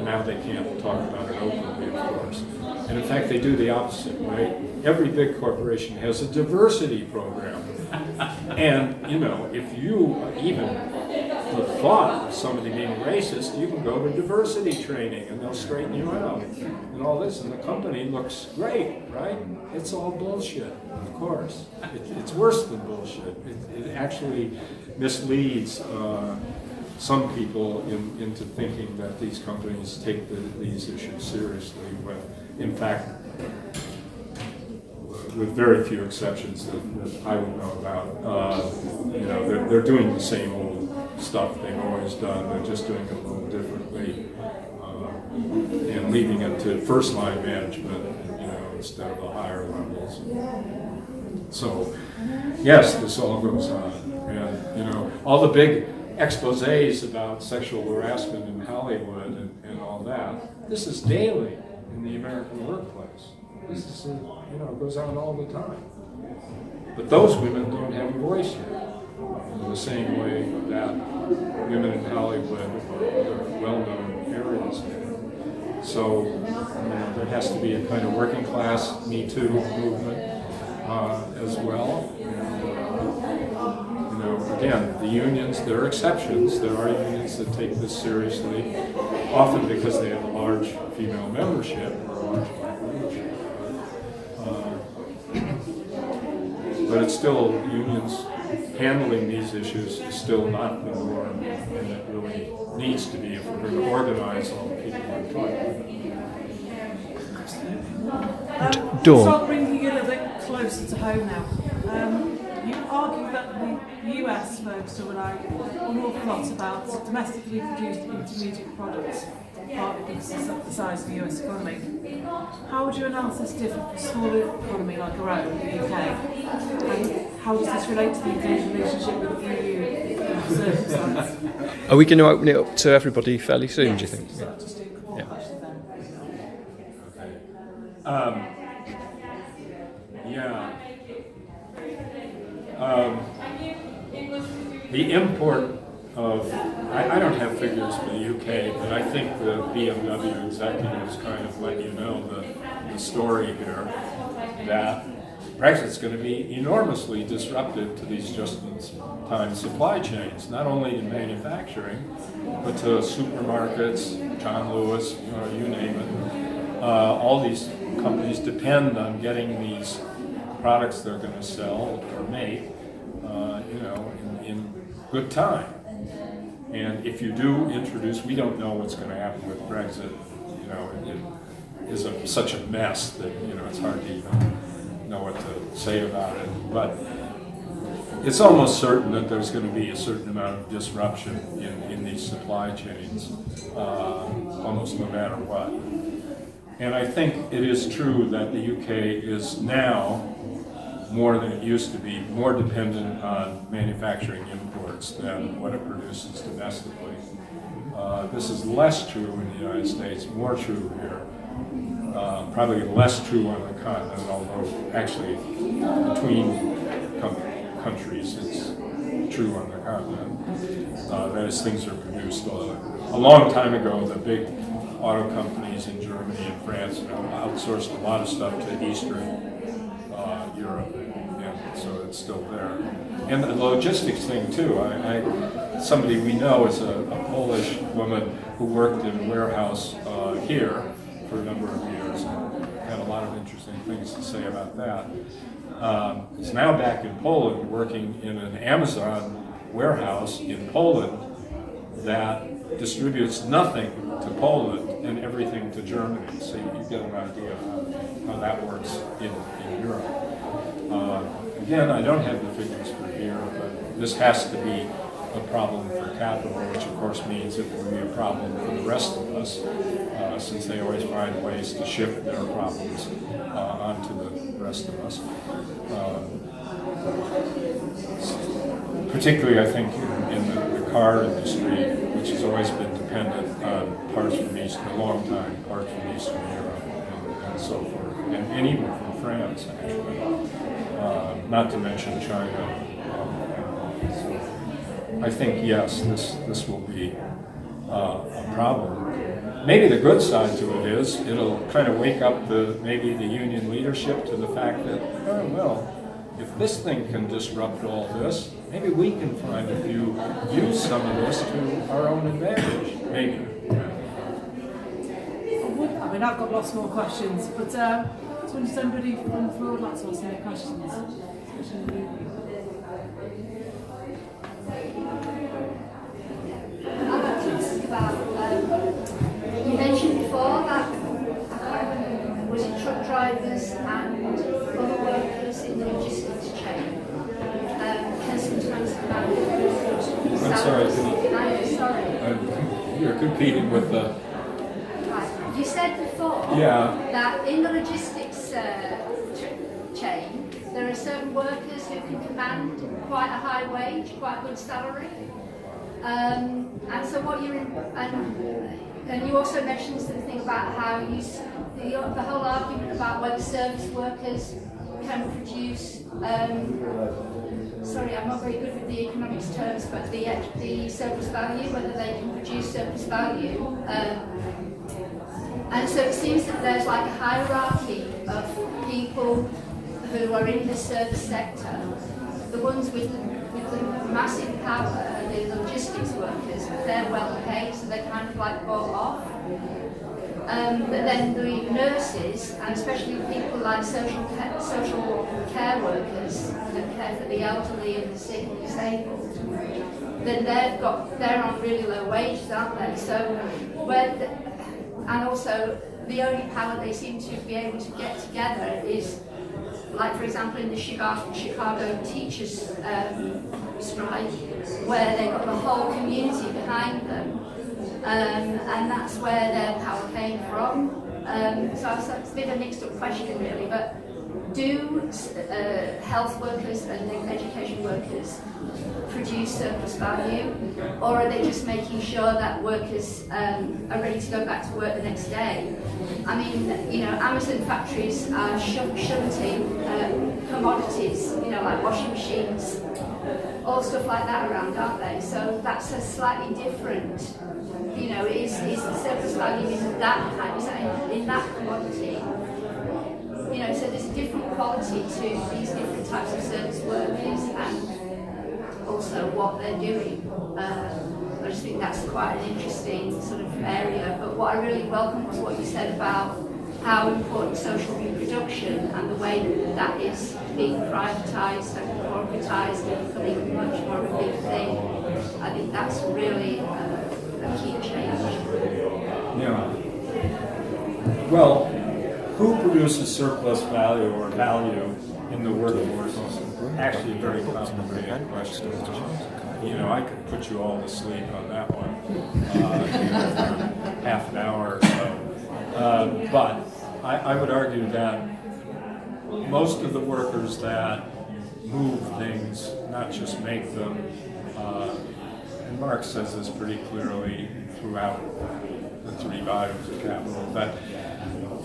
Now they can't talk about it openly, of course. And in fact, they do the opposite, right? Every big corporation has a diversity program. And, if you even the thought of somebody being racist, you can go to diversity training and they'll straighten you out and all this, and the company looks great, right? It's all bullshit, of course. It's worse than bullshit. It actually misleads some people into thinking that these companies take these issues seriously, when in fact, with very few exceptions that I would know about, they're doing the same old stuff they've always done. They're just doing it a little differently, and leaving it to first line management, instead of the higher levels. So, yes, this all goes on, and all the big exposés about sexual harassment in Hollywood and all that. This is daily in the American workplace. This is, goes on all the time. But those women don't have a voice here, in the same way that women in Hollywood or other well-known areas do. So, there has to be a kind of working class Me Too movement as well. Again, the unions, there are exceptions. There are unions that take this seriously, often because they have a large female membership or a large black membership. But it's still, unions handling these issues is still not the norm, and it really needs to be if we're going to organize all the people we're talking about. Dawn. Start bringing you a little bit closer to home now. You argue that the US folks are relying an awful lot about domestically produced intermediate products, partly because of the size of the US economy. How would your analysis differ from a smaller economy like our own, the UK? And how does this relate to the UK's relationship with the EU circumstance? Are we going to open it up to everybody fairly soon, do you think? So just do one question then. The import of, I don't have figures for the UK, but I think the BMW executives kind of let you know the story here, that Brexit's going to be enormously disruptive to these just-in-time supply chains, not only in manufacturing, but to supermarkets, John Lewis, you name it. All these companies depend on getting these products they're going to sell or make, in good time. And if you do introduce, we don't know what's going to happen with Brexit. It is such a mess that it's hard to even know what to say about it. But it's almost certain that there's going to be a certain amount of disruption in these supply chains, almost no matter what. And I think it is true that the UK is now, more than it used to be, more dependent on manufacturing imports than what it produces domestically. This is less true in the United States, more true here. Probably less true on the continent, although actually between countries it's true on the continent. That is, things are produced. A long time ago, the big auto companies in Germany and France outsourced a lot of stuff to Eastern Europe, and so it's still there. And the logistics thing too. Somebody we know is a Polish woman who worked in a warehouse here for a number of years and had a lot of interesting things to say about that. Is now back in Poland working in an Amazon warehouse in Poland that distributes nothing to Poland and everything to Germany. So you get an idea of how that works in Europe. Again, I don't have the figures for here, but this has to be a problem for capital, which of course means it will be a problem for the rest of us, since they always find ways to shift their problems onto the rest of us. Particularly, I think, in the car industry, which has always been dependent on parts from Eastern, a long time, parts from Eastern Europe and so forth, and even from France, actually, not to mention China. So I think, yes, this will be a problem. Maybe the good side to it is it'll kind of wake up maybe the union leadership to the fact that, oh, well, if this thing can disrupt all this, maybe we can find a few, use some of this to our own advantage, maybe. I mean, I've got lots more questions, but does somebody from the floor would like to ask any questions? I'd like to ask about, you mentioned before that, I can't remember, was it truck drivers and other workers in the logistics chain can sometimes demand salaries. I'm sorry. You're competing with the... Right. You said before that in the logistics chain, there are certain workers who can command quite a high wage, quite a good salary. And so what you're in, and you also mentioned something about how the whole argument about whether service workers can produce, sorry, I'm not very good with the economics terms, but the surplus value, whether they can produce surplus value. And so it seems that there's like a hierarchy of people who are in the service sector. The ones with the massive power, the logistics workers, they're well paid, so they're kind of like bought off. But then the nurses, and especially people like social care workers that care for the elderly and the sick and disabled, then they're on really low wages, aren't they? So and also the only power they seem to be able to get together is, like for example in the Chicago teachers strike, where they've got the whole community behind them, and that's where their power came from. So it's a bit of a mixed up question really, but do health workers and education workers produce surplus value, or are they just making sure that workers are ready to go back to work the next day? I mean, Amazon factories are shunting commodities, like washing machines, all stuff like that around, aren't they? So that's a slightly different, is the surplus value in that kind, in that commodity? So there's a different quality to these different types of service workers and also what they're doing. I just think that's quite an interesting sort of area. But what I really welcome was what you said about how important social reproduction and the way that is being privatised and corporatised and becoming much more of a big thing. I think that's really a key change. Yeah. Well, who produces surplus value or value in the workforce is actually a very complicated question. You know, I could put you all to sleep on that one, half an hour or so. But I would argue that most of the workers that move things, not just make them, and Marx says this pretty clearly throughout the 3 volumes of Capital, that,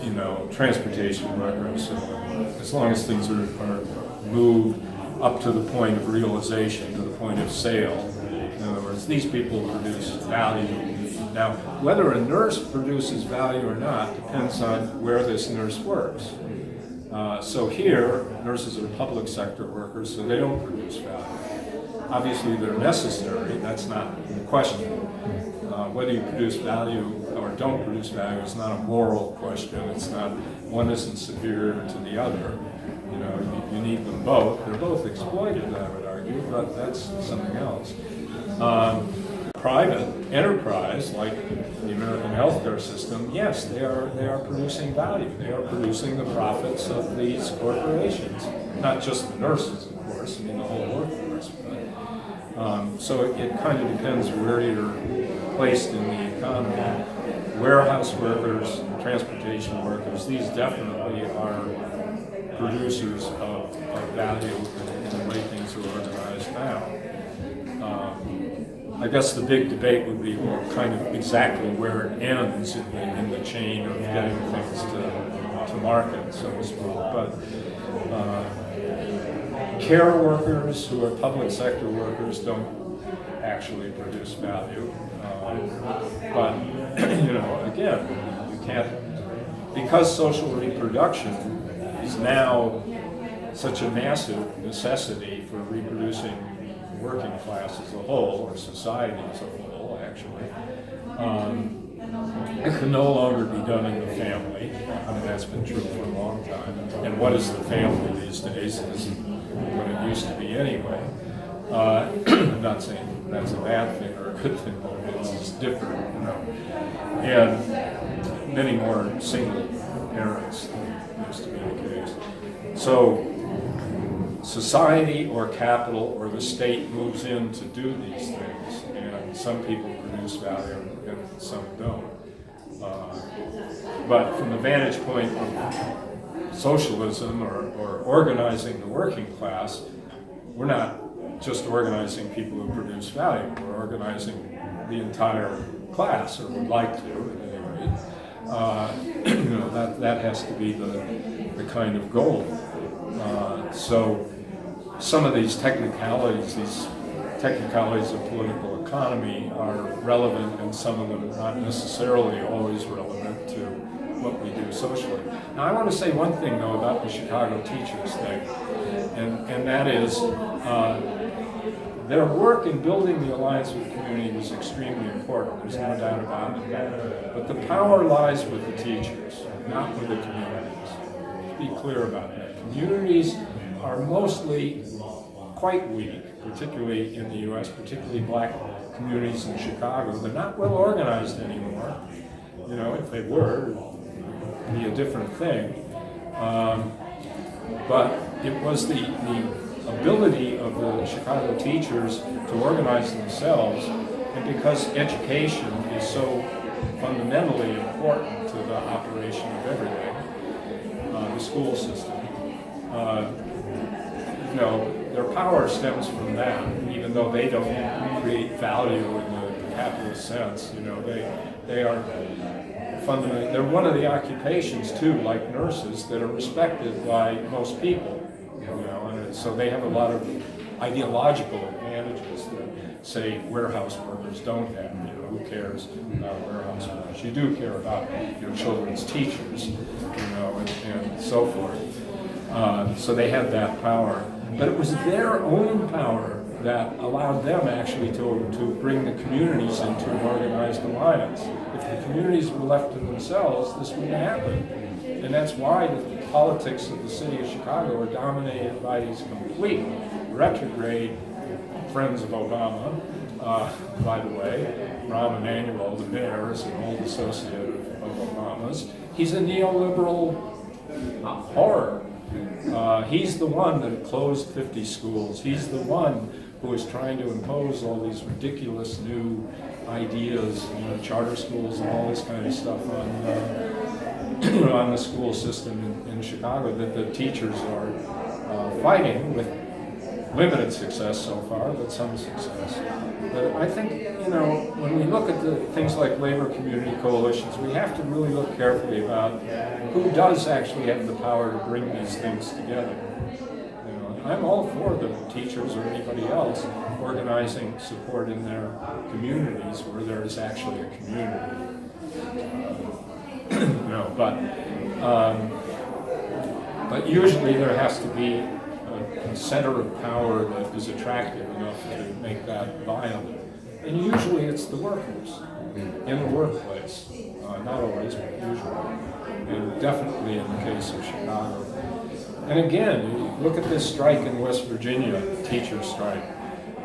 you know, transportation workers, as long as things are moved up to the point of realization, to the point of sale, in other words, these people produce value. Now, whether a nurse produces value or not depends on where this nurse works. So here, nurses are public sector workers, so they don't produce value. Obviously, they're necessary, that's not the question. Whether you produce value or don't produce value is not a moral question. It's not, one isn't superior to the other. You know, you need them both. They're both exploited, I would argue, but that's something else. Private enterprise, like the American healthcare system, yes, they are producing value. They are producing the profits of these corporations, not just the nurses, of course. I mean, the whole workforce. But, so it kind of depends where you're placed in the economy. Warehouse workers, transportation workers, these definitely are producers of value in the way things are organized now. I guess the big debate would be, well, kind of exactly where it ends in the chain of getting things to market, so to speak. But care workers who are public sector workers don't actually produce value. But, you know, again, you can't, because social reproduction is now such a massive necessity for reproducing working class as a whole, or society as a whole, actually. It can no longer be done in the family. I mean, that's been true for a long time. And what is the family these days isn't what it used to be anyway. I'm not saying that's a bad thing or a good thing, but it's just different, you know. And many more single parents than used to be the case. So society or capital or the state moves in to do these things, and some people produce value and some don't. But from the vantage point of socialism or organizing the working class, we're not just organizing people who produce value, we're organizing the entire class, or would like to at any rate. You know, that has to be the kind of goal. So some of these technicalities of political economy are relevant, and some of them not necessarily always relevant to what we do socially. Now, I want to say one thing, though, about the Chicago teachers thing, and that is their work in building the alliance with the community was extremely important. There's no doubt about it. But the power lies with the teachers, not with the communities. Be clear about that. Communities are mostly quite weak, particularly in the U.S., particularly black communities in Chicago. They're not well organized anymore. You know, if they were, it would be a different thing. But it was the ability of the Chicago teachers to organize themselves, and because education is so fundamentally important to the operation of everything, the school system, you know, their power stems from that, even though they don't create value in the capitalist sense. You know, they are fundamentally, they're one of the occupations too, like nurses, that are respected by most people. You know, and so they have a lot of ideological advantages that, say, warehouse workers don't have. You know, who cares about warehouse workers? You do care about your children's teachers, you know, and so forth. So they have that power. But it was their own power that allowed them actually to bring the communities into an organized alliance. If the communities were left to themselves, this wouldn't happen. And that's why the politics of the city of Chicago are dominated by these complete retrograde friends of Obama. By the way, Rahm Emanuel, the mayor, is an old associate of Obama's. He's a neoliberal horror. He's the one that closed 50 schools. He's the one who is trying to impose all these ridiculous new ideas, charter schools and all this kind of stuff on the school system in Chicago that the teachers are fighting with limited success so far, but some success. But I think, when we look at the things like labor community coalitions, we have to really look carefully about who does actually have the power to bring these things together. I'm all for the teachers or anybody else organizing support in their communities where there is actually a community. But usually there has to be a center of power that is attractive enough to make that viable. And usually it's the workers in the workplace. Not always, but usually. And definitely in the case of Chicago. And again, you look at this strike in West Virginia, teacher strike.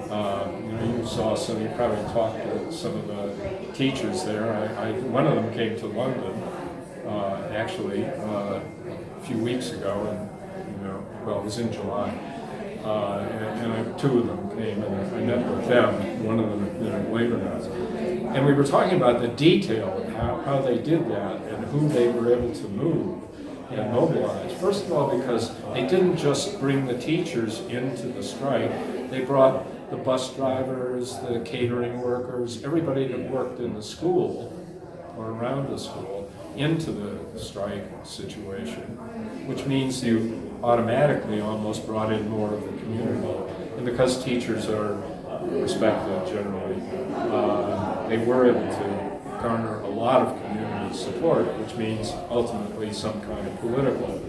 You saw some, you probably talked to some of the teachers there. One of them came to London, actually, a few weeks ago, and it was in July. And two of them came, and I met with them, one of them at LaborNotes. And we were talking about the detail of how they did that and who they were able to move and mobilize. First of all, because they didn't just bring the teachers into the strike, they brought the bus drivers, the catering workers, everybody that worked in the school or around the school into the strike situation, which means you automatically almost brought in more of the community. And because teachers are respected generally, they were able to garner a lot of community support, which means ultimately some kind of political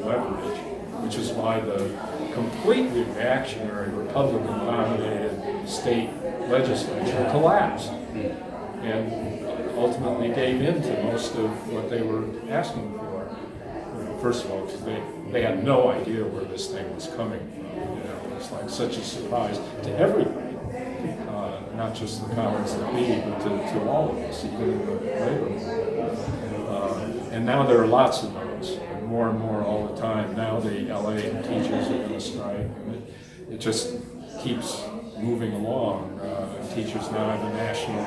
leverage, which is why the completely reactionary Republican-dominated state legislature collapsed and ultimately gave in to most of what they were asking for. First of all, because they had no idea where this thing was coming from. It's like such a surprise to everybody. Not just the powers that be, but to all of us, even in the labor movement. And now there are lots of those, and more all the time. Now the LA teachers are going to strike, and it just keeps moving along. Teachers now have a national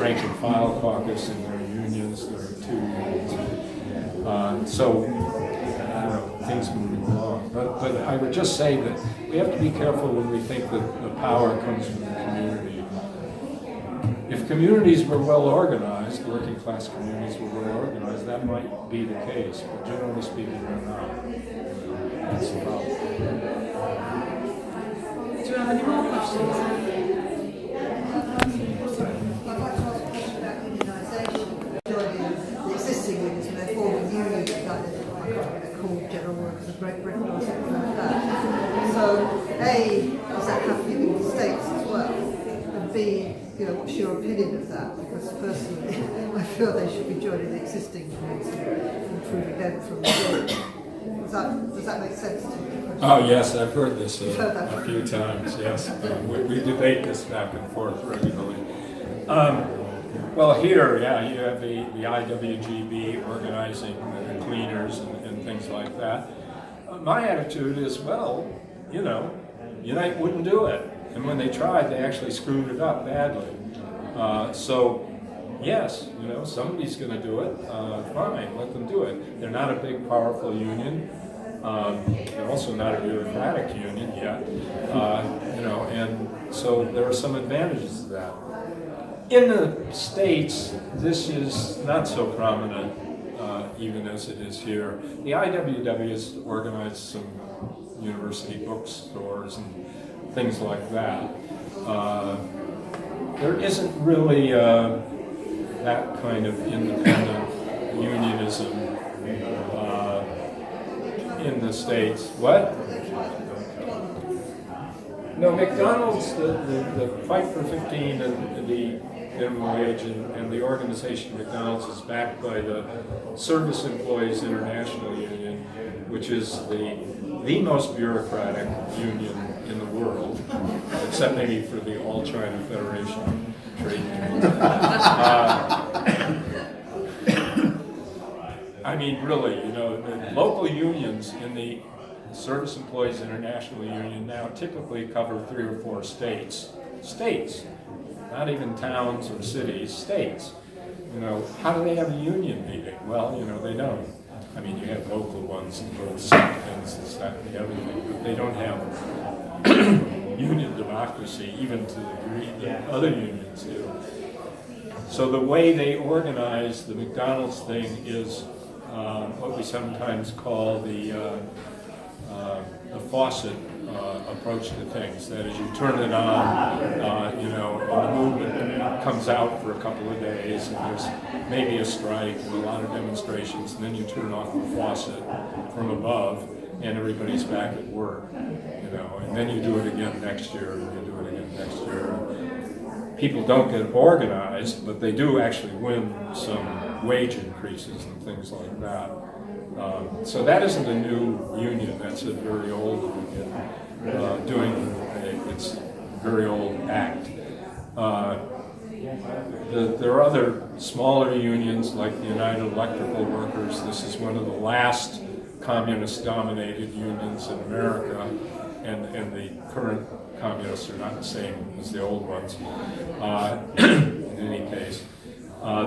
rank and file caucus in their unions. There are 2 unions. So things moving along. But I would just say that we have to be careful when we think that the power comes from the community. If communities were well organized, working class communities were well organized, that might be the case, but generally speaking, they're not. That's the problem. Do you have any more questions? The existing unions, and they're forming new unions, like they're called General Workers of Great Britain or something like that. So, A, does that happen in the States as well? And B, what's your opinion of that? Because personally, I feel they should be joining the existing unions and improving them from within. Does that make sense to you? Oh yes, I've heard this a few times, yes. We debate this back and forth regularly. Well, here, you have the IWGB organizing the cleaners and things like that. My attitude is, Unite wouldn't do it. And when they tried, they actually screwed it up badly. So, yes, somebody's going to do it. Fine, let them do it. They're not a big, powerful union. They're also not a bureaucratic union yet. And so there are some advantages to that. In the States, this is not so prominent, even as it is here. The IWW has organized some university bookstores and things like that. There isn't really that kind of independent unionism in the States. What? No, McDonald's, the Fight for 15 and the minimum wage, and the organization McDonald's is backed by the Service Employees International Union, which is the most bureaucratic union in the world, except maybe for the All China Federation of Trade Unions. I mean, really, the local unions in the Service Employees International Union now typically cover 3 or 4 states. States, not even towns or cities, states. How do they have a union meeting? Well, they don't. I mean, you have local ones and little things, this, that, and the other thing, but they don't have union democracy, even to the degree that other unions do. So the way they organize the McDonald's thing is what we sometimes call the faucet approach to things. That is, you turn it on, and the movement comes out for a couple of days, and there's maybe a strike and a lot of demonstrations, and then you turn off the faucet from above, and everybody's back at work, and then you do it again next year, and you do it again next year. People don't get organized, but they do actually win some wage increases and things like that. So that isn't a new union, that's a very old union doing its very old act. There are other smaller unions like the United Electrical Workers. This is one of the last communist-dominated unions in America, and the current communists are not the same as the old ones. In any case.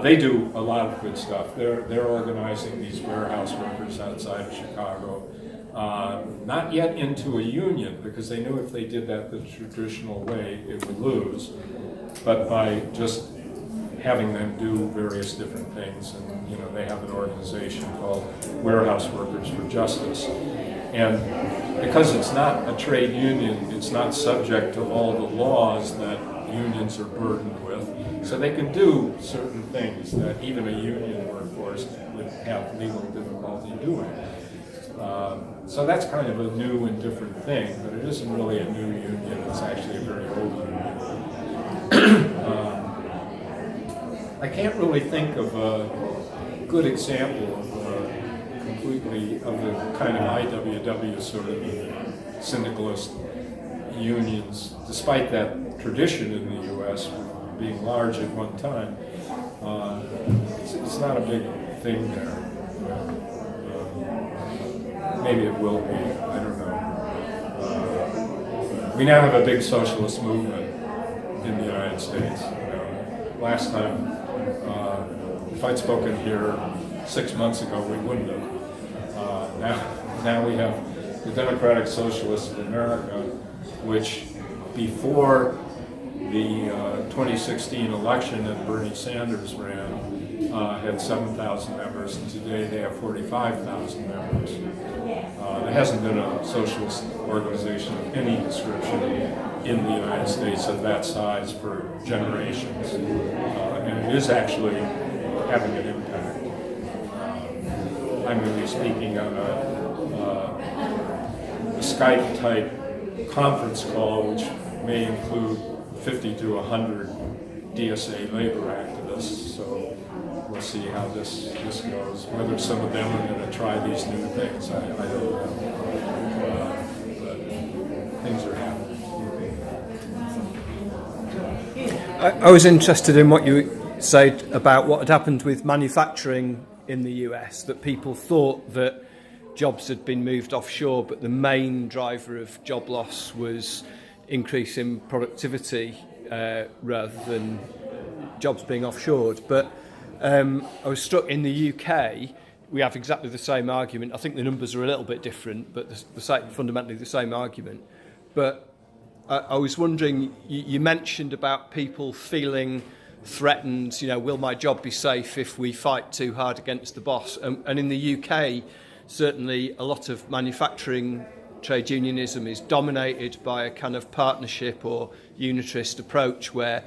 They do a lot of good stuff. They're organizing these warehouse workers outside of Chicago, not yet into a union, because they knew if they did that the traditional way, it would lose. But by just having them do various different things, and they have an organization called Warehouse Workers for Justice. And because it's not a trade union, it's not subject to all the laws that unions are burdened with. So they can do certain things that even a union workforce would have legal difficulty doing. So that's kind of a new and different thing, but it isn't really a new union, it's actually a very old union. I can't really think of a good example of the kind of IWW sort of syndicalist unions, despite that tradition in the U.S. being large at one time. It's not a big thing there. Maybe it will be, I don't know. We now have a big socialist movement in the United States. Last time, if I'd spoken here 6 months ago, we wouldn't have. Now we have the Democratic Socialists of America, which before the 2016 election that Bernie Sanders ran had 7,000 members, and today they have 45,000 members. There hasn't been a socialist organization of any description in the United States of that size for generations, and it is actually having an impact. I'm going to be speaking on a Skype-type conference call, which may include 50 to 100 DSA labor activists, so we'll see how this goes. Whether some of them are going to try these new things, I don't know. But things are happening. I was interested in what you said about what had happened with manufacturing in the US, that people thought that jobs had been moved offshore, but the main driver of job loss was increase in productivity rather than jobs being offshored. But I was struck in the UK, we have exactly the same argument. I think the numbers are a little bit different, but fundamentally the same argument. But I was wondering, you mentioned about people feeling threatened, will my job be safe if we fight too hard against the boss? And in the UK, certainly a lot of manufacturing trade unionism is dominated by a kind of partnership or unitarist approach where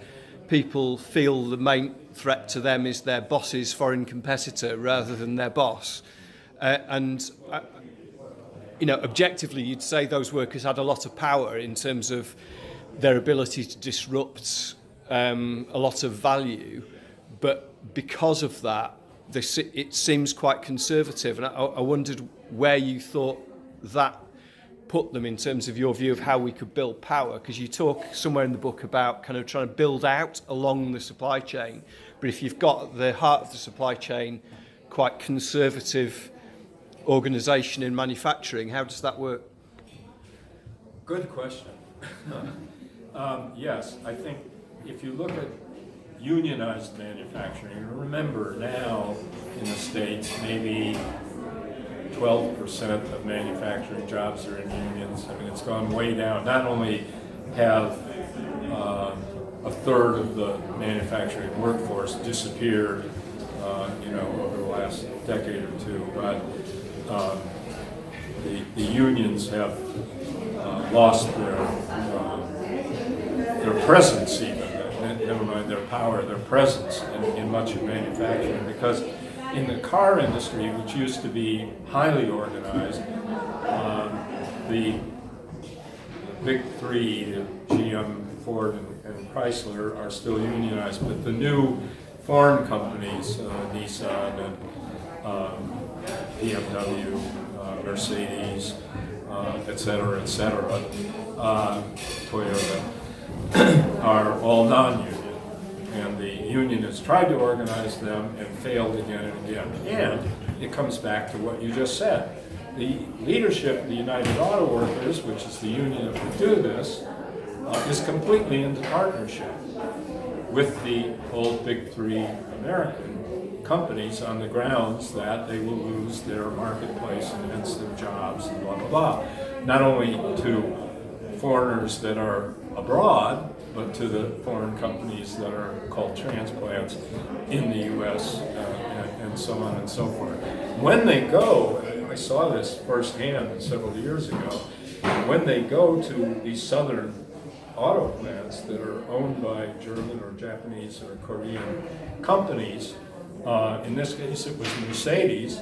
people feel the main threat to them is their boss's foreign competitor rather than their boss. Objectively, you'd say those workers had a lot of power in terms of their ability to disrupt a lot of value, but because of that, it seems quite conservative. And I wondered where you thought that put them in terms of your view of how we could build power, because you talk somewhere in the book about kind of trying to build out along the supply chain, but if you've got the heart of the supply chain quite conservative organisation in manufacturing, how does that work? Good question. Yes, I think if you look at unionized manufacturing, remember now in the States maybe 12% of manufacturing jobs are in unions. I mean, it's gone way down. Not only have a third of the manufacturing workforce disappeared, over the last decade or two, but the unions have lost their presence even. Never mind their power, their presence in much of manufacturing, because in the car industry, which used to be highly organized, the big three, GM, Ford, and Chrysler, are still unionized, but the new foreign companies, Nissan and BMW, Mercedes, et cetera, Toyota, are all non-union. And the union has tried to organize them and failed again and again. And it comes back to what you just said. The leadership of the United Auto Workers, which is the union that would do this, is completely into partnership with the old big three American companies on the grounds that they will lose their marketplace and hence their jobs and blah, blah, blah. Not only to foreigners that are abroad, but to the foreign companies that are called transplants in the U.S. And so on and so forth. When they go, I saw this firsthand several years ago, when they go to these southern auto plants that are owned by German or Japanese or Korean companies, in this case it was Mercedes,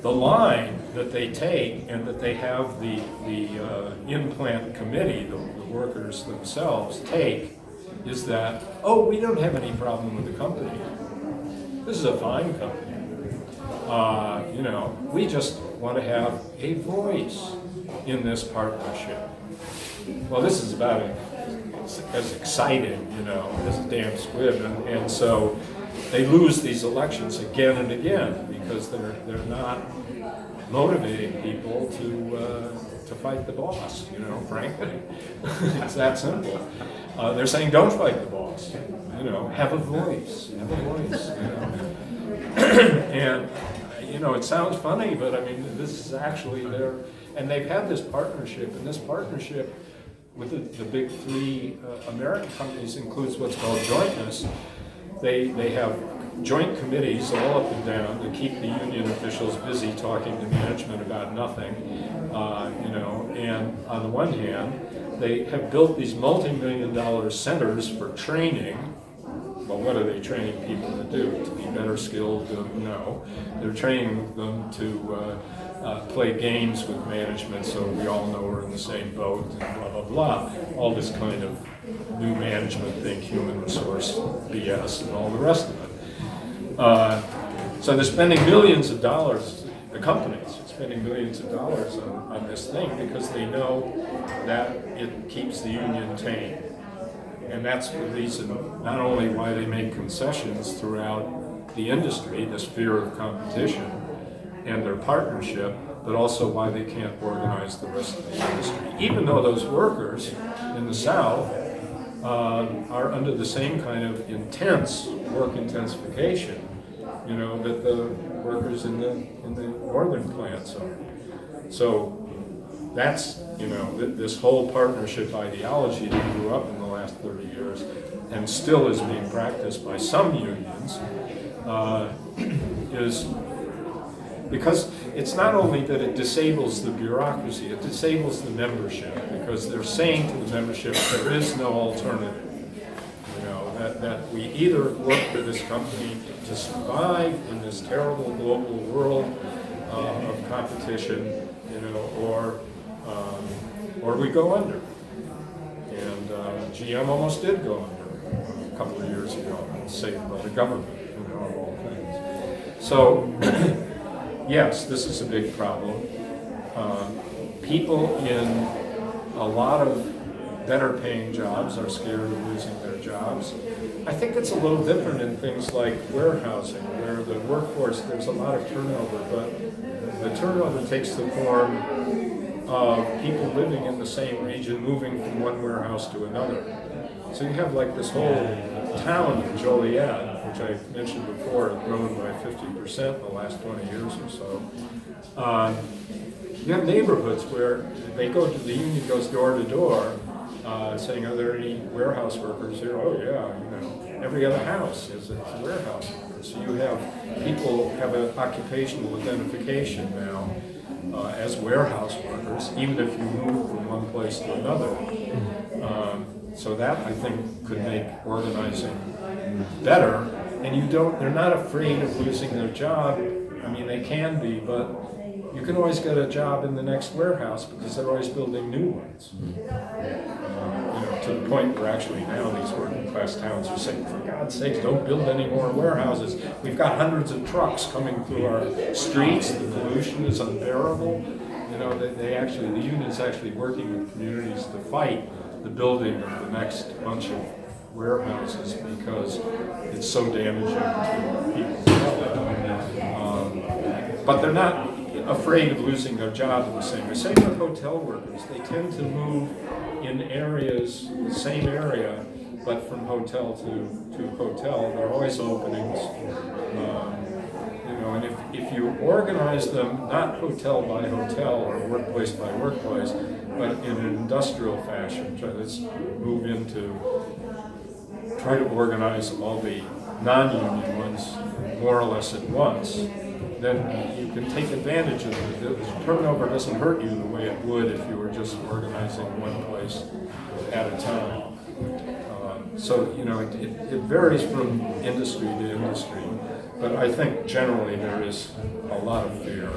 the line that they take and that they have the in-plant committee, the workers themselves take, is that, oh, we don't have any problem with the company. This is a fine company. We just want to have a voice in this partnership. Well, this is about as exciting, as a damn squib. And so they lose these elections again and again because they're not motivating people to fight the boss, frankly. It's that simple. They're saying, don't fight the boss, have a voice, And, it sounds funny, but I mean, this is actually and they've had this partnership, and this partnership with the big three American companies includes what's called jointness. They have joint committees all up and down to keep the union officials busy talking to management about nothing, and on the one hand, they have built these multi-million-dollar centers for training. Well, what are they training people to do? To be better skilled? No. They're training them to play games with management so we all know we're in the same boat, and blah, blah, blah. All this kind of new management thing, human resource BS, and all the rest of it. So they're spending millions of dollars, the companies are spending millions of dollars on this thing because they know that it keeps the union tame. And that's the reason, not only why they make concessions throughout the industry, this fear of competition and their partnership, but also why they can't organize the rest of the industry. Even though those workers in the South are under the same kind of intense work intensification, that the workers in the northern plants are. So that's, this whole partnership ideology that grew up in the last 30 years and still is being practiced by some unions is because it's not only that it disables the bureaucracy, it disables the membership, because they're saying to the membership there is no alternative. That we either work for this company to survive in this terrible global world of competition, or we go under. And GM almost did go under a couple of years ago, saved by the government, of all things. So, yes, this is a big problem. People in a lot of better paying jobs are scared of losing their jobs. I think it's a little different in things like warehousing, where the workforce, there's a lot of turnover, but the turnover takes the form of people living in the same region moving from one warehouse to another. So you have like this whole town in Joliet, which I mentioned before, has grown by 50% in the last 20 years or so. You have neighborhoods where they go to, the union goes door to door, saying, are there any warehouse workers here? Oh yeah, every other house is a warehouse worker. So you have people have an occupational identification now as warehouse workers, even if you move from one place to another. So that, I think, could make organizing better. And they're not afraid of losing their job. I mean, they can be, but you can always get a job in the next warehouse because they're always building new ones. To the point where actually now these working class towns are saying, for God's sakes, don't build any more warehouses. We've got hundreds of trucks coming through our streets. The pollution is unbearable. The union's actually working with communities to fight the building of the next bunch of warehouses because it's so damaging to people's health. But they're not afraid of losing their job in the same way. Same with hotel workers. They tend to move in areas, the same area, but from hotel to hotel. There are always openings. And if you organize them, not hotel by hotel or workplace by workplace, but in an industrial fashion, try to organize all the non-union ones more or less at once, then you can take advantage of it. The turnover doesn't hurt you the way it would if you were just organizing one place at a time. It varies from industry to industry, but I think generally there is a lot of fear,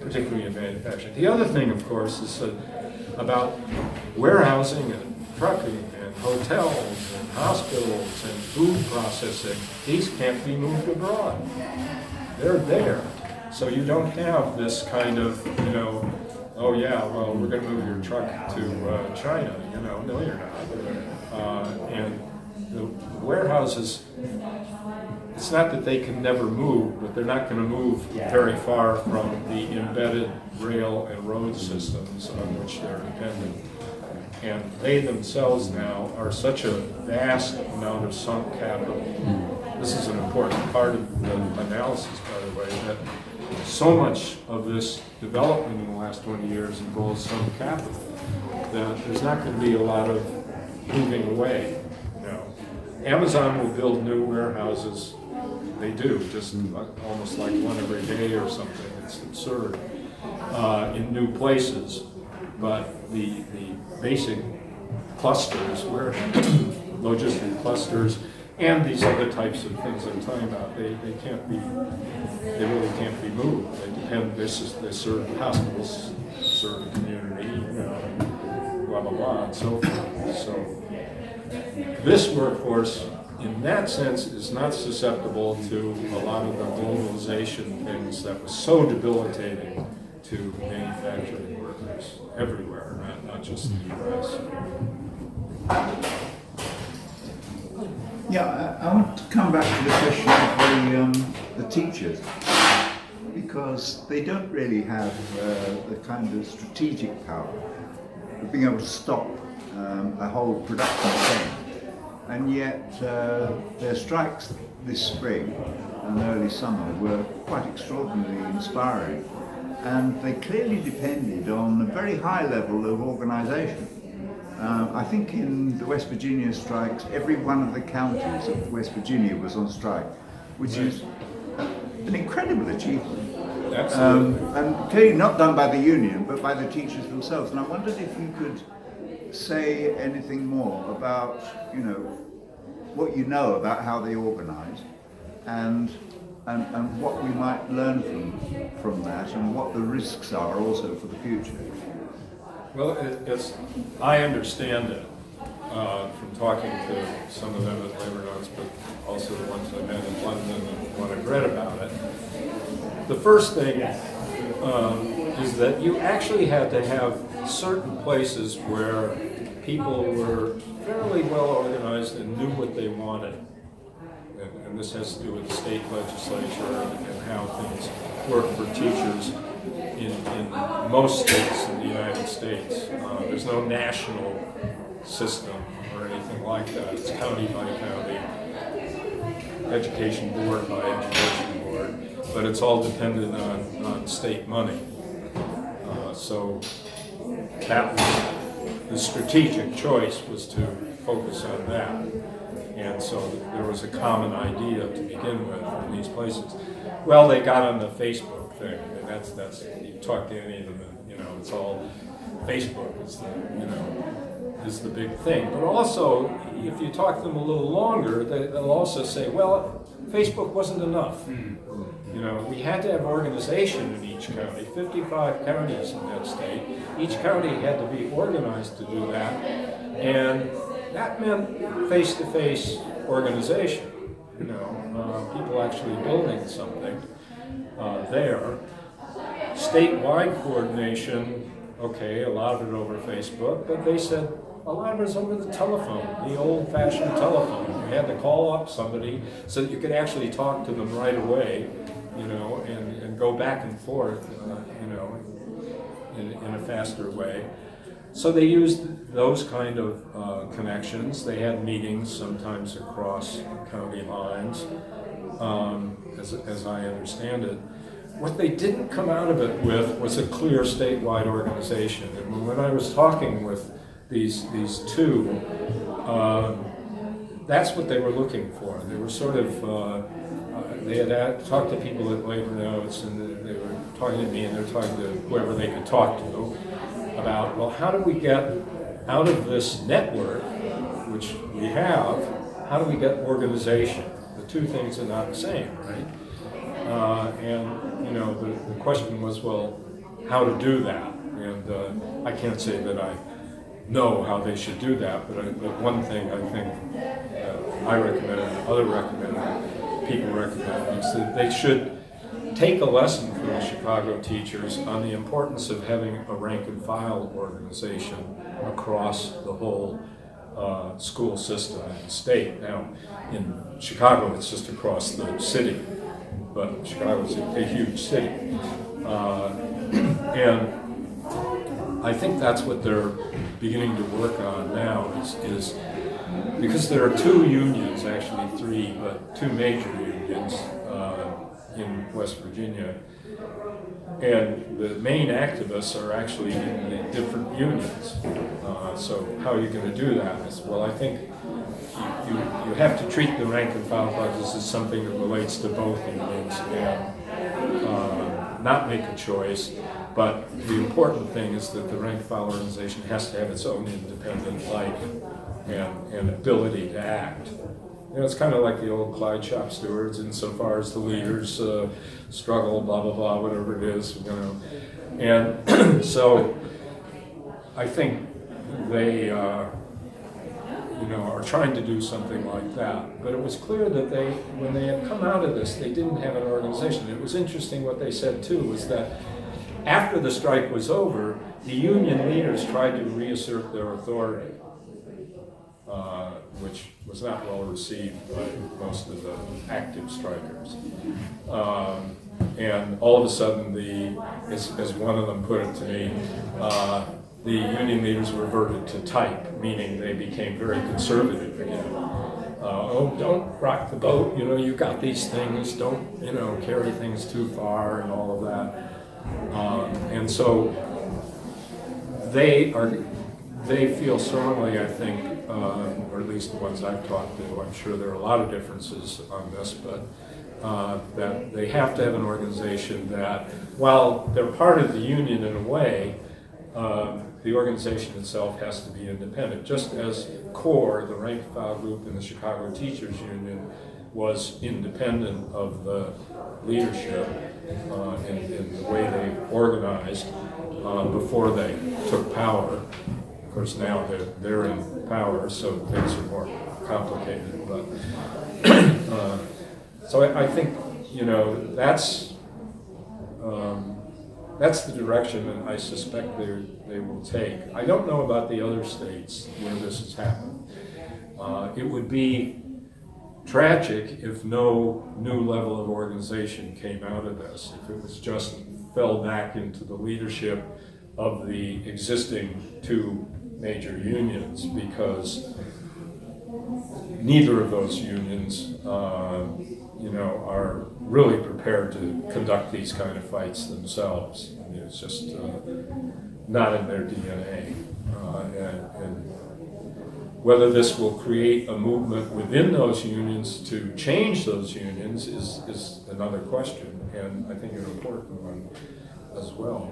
particularly in manufacturing. The other thing, of course, is about warehousing and trucking and hotels and hospitals and food processing. These can't be moved abroad. They're there. So you don't have this kind of, oh yeah, well, we're going to move your truck to China. No, you're not. And the warehouses, it's not that they can never move, but they're not going to move very far from the embedded rail and road systems on which they're dependent. And they themselves now are such a vast amount of sunk capital. This is an important part of the analysis, by the way, that so much of this development in the last 20 years involves sunk capital that there's not going to be a lot of moving away. Amazon will build new warehouses. They do, just almost like one every day or something. It's absurd in new places. But the basic clusters, logistic clusters, and these other types of things I'm talking about, they really can't be moved. They serve hospitals, serve the community, blah blah blah, and so forth. So this workforce, in that sense, is not susceptible to a lot of the globalization things that was so debilitating to manufacturing workers everywhere, not just the U.S. Yeah, I want to come back to the question of the teachers, because they don't really have the kind of strategic power of being able to stop a whole production chain. And yet their strikes this spring and early summer were quite extraordinarily inspiring. And they clearly depended on a very high level of organisation. I think in the West Virginia strikes, every one of the counties of West Virginia was on strike, which is an incredible achievement. Absolutely. And clearly not done by the union, but by the teachers themselves. And I wondered if you could say anything more about, what you know about how they organise and what we might learn from that, and what the risks are also for the future. Well, it's, I understand it from talking to some of them at LaborNotes, but also the ones I met in London and what I've read about it. The first thing is that you actually had to have certain places where people were fairly well organized and knew what they wanted. And this has to do with the state legislature and how things work for teachers in most states in the United States. There's no national system or anything like that. It's county by county, education board by education board, but it's all dependent on state money. So that was the strategic choice, was to focus on that. And so there was a common idea to begin with in these places. Well, they got on the Facebook thing, and that's you talk to any of them, and, it's all Facebook is is the big thing. But also, if you talk to them a little longer, they'll also say, well, Facebook wasn't enough. We had to have organization in each county, 55 counties in that state. Each county had to be organized to do that, and that meant face-to-face organization, people actually building something there. Statewide coordination, okay, a lot of it over Facebook, but they said a lot of it was over the telephone, the old-fashioned telephone. You had to call up somebody so that you could actually talk to them right away, and go back and forth, in a faster way. So they used those kind of connections. They had meetings sometimes across county lines, as I understand it. What they didn't come out of it with was a clear statewide organization. And when I was talking with these two, that's what they were looking for. They were sort of, they had talked to people at LaborNotes, and they were talking to me, and they were talking to whoever they could talk to about, well, how do we get out of this network, which we have, how do we get organization? The two things are not the same, right? The question was, well, how to do that? And I can't say that I know how they should do that, but one thing I think I recommend, and other people recommend, is that they should take a lesson from the Chicago teachers on the importance of having a rank and file organization across the whole school system in the state. Now, in Chicago, it's just across the city, but Chicago's a huge city. And I think that's what they're beginning to work on now, is because there are two unions, actually three, but two major unions in West Virginia, and the main activists are actually in the different unions. So how are you going to do that? Well, I think you have to treat the rank and file process as something that relates to both unions and not make a choice. But the important thing is that the rank and file organization has to have its own independent life and ability to act. It's kind of like the old Clyde shop stewards, insofar as the leaders struggle, blah, blah, blah, whatever it is, And so I think they, are trying to do something like that. But it was clear that when they had come out of this, they didn't have an organization. It was interesting what they said, too, was that after the strike was over, the union leaders tried to reassert their authority, which was not well received by most of the active strikers. And all of a sudden, as one of them put it to me, the union leaders reverted to type, meaning they became very conservative again. Oh, don't rock the boat, you got these things, don't, carry things too far and all of that. And so they feel strongly, I think, or at least the ones I've talked to, I'm sure there are a lot of differences on this, but that they have to have an organization that, while they're part of the union in a way, the organization itself has to be independent. Just as CORE, the rank and file group in the Chicago Teachers Union, was independent of the leadership in the way they organized, before they took power. Of course, now they're in power, so things are more complicated. But so I think, you know, that's the direction that I suspect they will take. I don't know about the other states where this has happened. It would be tragic if no new level of organization came out of this, if it was just fell back into the leadership of the existing two major unions, because neither of those unions you know, are really prepared to conduct these kind of fights themselves. I mean, it's just not in their DNA. And whether this will create a movement within those unions to change those unions is another question, and I think an important one as well.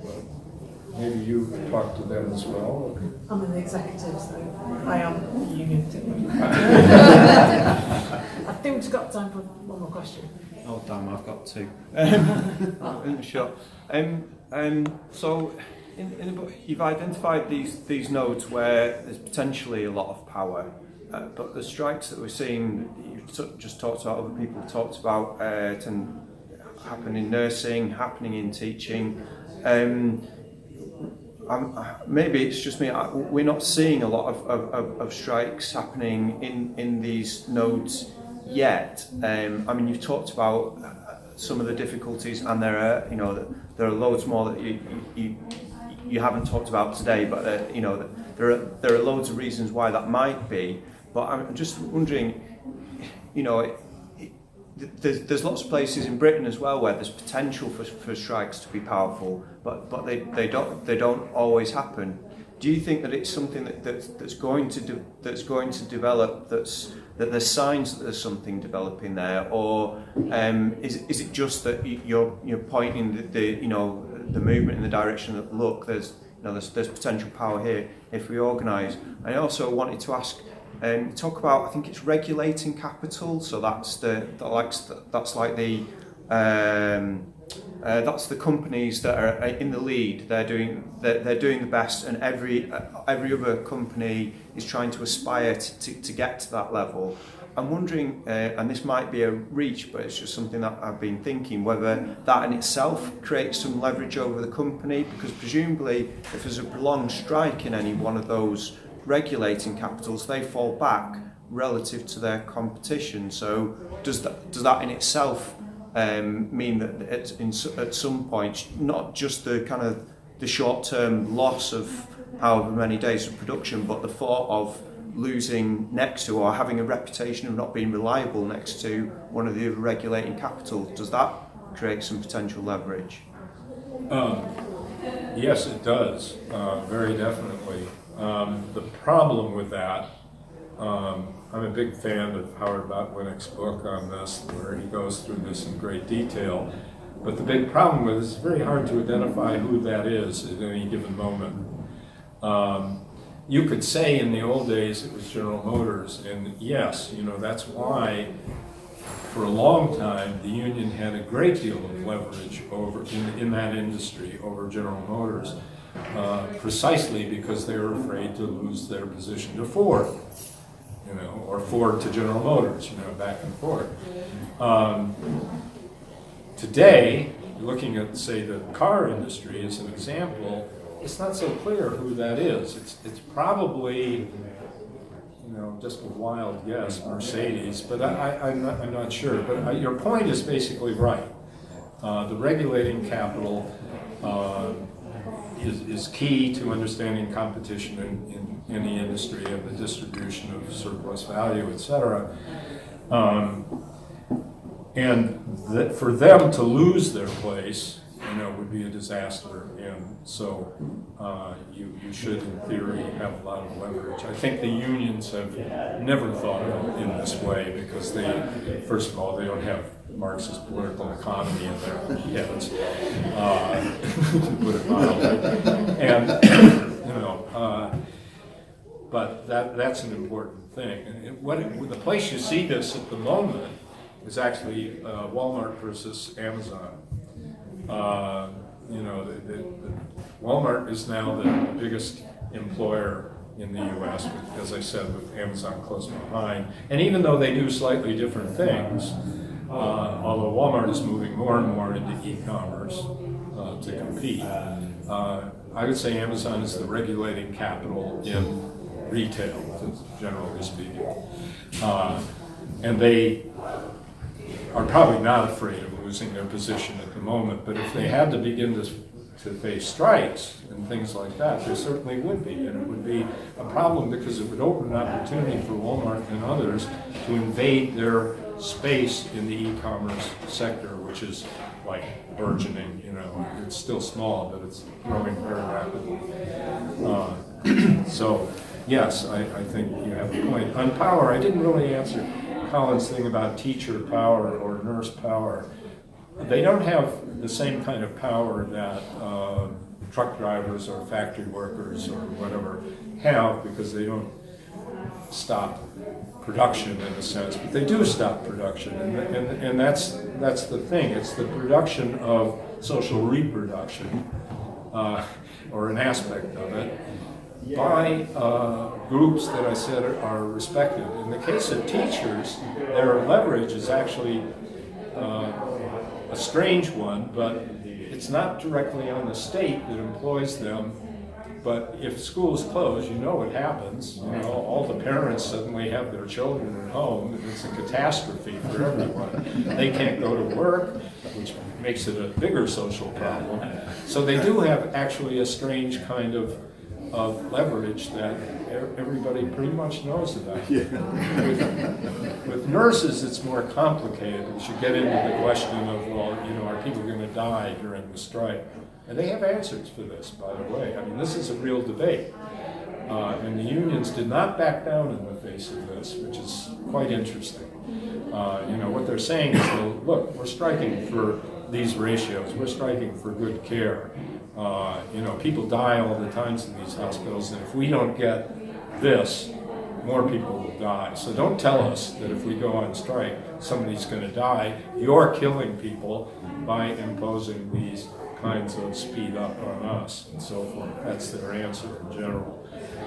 But maybe you talk to them as well. I'm in the executive, so I am union. I think we've got time for one more question. Oh damn, I've got two. Sure. So in the book, you've identified these nodes where there's potentially a lot of power, but the strikes that we're seeing, you just talked about, other people talked about, tend happen in nursing, happening in teaching. Maybe it's just me. We're not seeing a lot of strikes happening in these nodes yet. I mean, you've talked about some of the difficulties, and there are loads more that you haven't talked about today. But there are loads of reasons why that might be. But I'm just wondering, there's lots of places in Britain as well where there's potential for strikes to be powerful, but they don't always happen. Do you think that it's something that's going to develop? That there's signs that there's something developing there, or is it just that you're pointing the movement in the direction that look, there's potential power here if we organise? I also wanted to ask. Talk about, I think it's regulating capital. So that's the companies that are in the lead. They're doing the best, and every other company is trying to aspire to get to that level. I'm wondering, and this might be a reach, but it's just something that I've been thinking, whether that in itself creates some leverage over the company, because presumably if there's a prolonged strike in any one of those regulating capitals, they fall back relative to their competition. So does that in itself mean that at some point, not just the kind of the short-term loss of however many days of production, but the thought of losing next to, or having a reputation of not being reliable next to one of the other regulating capitals, does that create some potential leverage? Yes, it does, very definitely. The problem with that, I'm a big fan of Howard Botwinick's book on this, where he goes through this in great detail. But the big problem with it is it's very hard to identify who that is at any given moment. You could say in the old days it was General Motors, and yes, that's why for a long time the union had a great deal of leverage over in that industry over General Motors. Precisely because they were afraid to lose their position to Ford, or Ford to General Motors, back and forth. Today, looking at, say, the car industry as an example, it's not so clear who that is. It's probably, just a wild guess, Mercedes, but I'm not sure. But your point is basically right. The regulating capital is key to understanding competition in the industry and the distribution of surplus value, etc. And that for them to lose their place, would be a disaster. And so you should, in theory, have a lot of leverage. I think the unions have never thought of it in this way because first of all, they don't have Marxist political economy in their heads, to put it mildly. And but that's an important thing. And the place you see this at the moment is actually Walmart versus Amazon. you know, Walmart is now the biggest employer in the U.S., as I said, with Amazon close behind. And even though they do slightly different things, although Walmart is moving more and more into e-commerce to compete, I would say Amazon is the regulating capital in retail, generally speaking. And they are probably not afraid of losing their position at the moment, but if they had to begin to face strikes and things like that, there certainly would be, and it would be a problem because it would open an opportunity for Walmart and others to invade their space in the e-commerce sector, which is like burgeoning, you know, it's still small, but it's growing very rapidly. So, yes, I think you have a point. On power, I didn't really answer Colin's thing about teacher power or nurse power. They don't have the same kind of power that truck drivers or factory workers or whatever have, because they don't stop production in a sense, but they do stop production, and that's the thing. It's the production of social reproduction, or an aspect of it, by groups that I said are respected. In the case of teachers, their leverage is actually a strange one, but it's not directly on the state that employs them. But if schools close, you know what happens. You know, all the parents suddenly have their children at home, and it's a catastrophe for everyone. They can't go to work, which makes it a bigger social problem. So they do have actually a strange kind of leverage that everybody pretty much knows about. Yeah. With nurses, it's more complicated. We should get into the question of, well, you know, are people going to die during the strike? And they have answers for this, by the way. I mean, this is a real debate. And the unions did not back down in the face of this, which is quite interesting. You know, what they're saying is, well, look, we're striking for these ratios. We're striking for good care. You know, people die all the time in these hospitals, and if we don't get this, more people will die. So don't tell us that if we go on strike, somebody's going to die. You're killing people by imposing these kinds of speed up on us and so forth. That's their answer in general.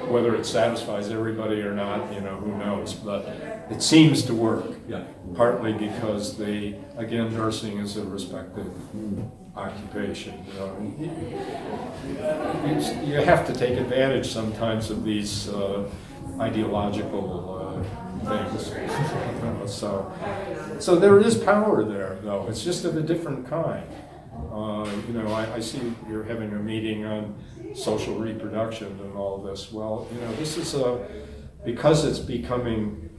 Whether it satisfies everybody or not, you know, who knows, but it seems to work. Yeah. Partly because they, again, nursing is a respected occupation. You know, you have to take advantage sometimes of these ideological things. So there is power there, though. It's just of a different kind. You know, I see you're having a meeting on social reproduction and all this. Well, you know, this is because it's becoming,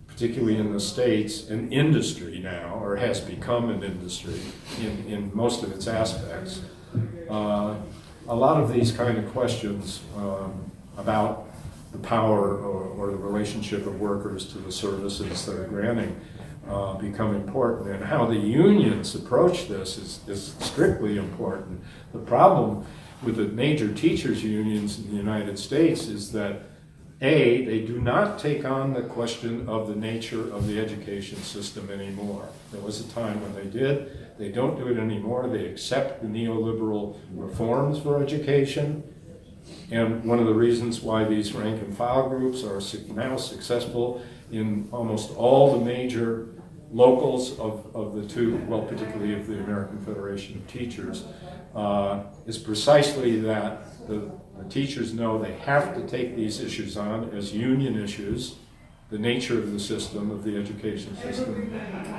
particularly in the States, an industry now, or has become an industry in most of its aspects. A lot of these kind of questions about the power or the relationship of workers to the services that are granting become important, and how the unions approach this is strictly important. The problem with the major teachers unions in the United States is that A, they do not take on the question of the nature of the education system anymore. There was a time when they did. They don't do it anymore. They accept the neoliberal reforms for education. And one of the reasons why these rank and file groups are now successful in almost all the major locals of the two, well, particularly of the American Federation of Teachers, is precisely that the teachers know they have to take these issues on as union issues, the nature of the system, of the education system,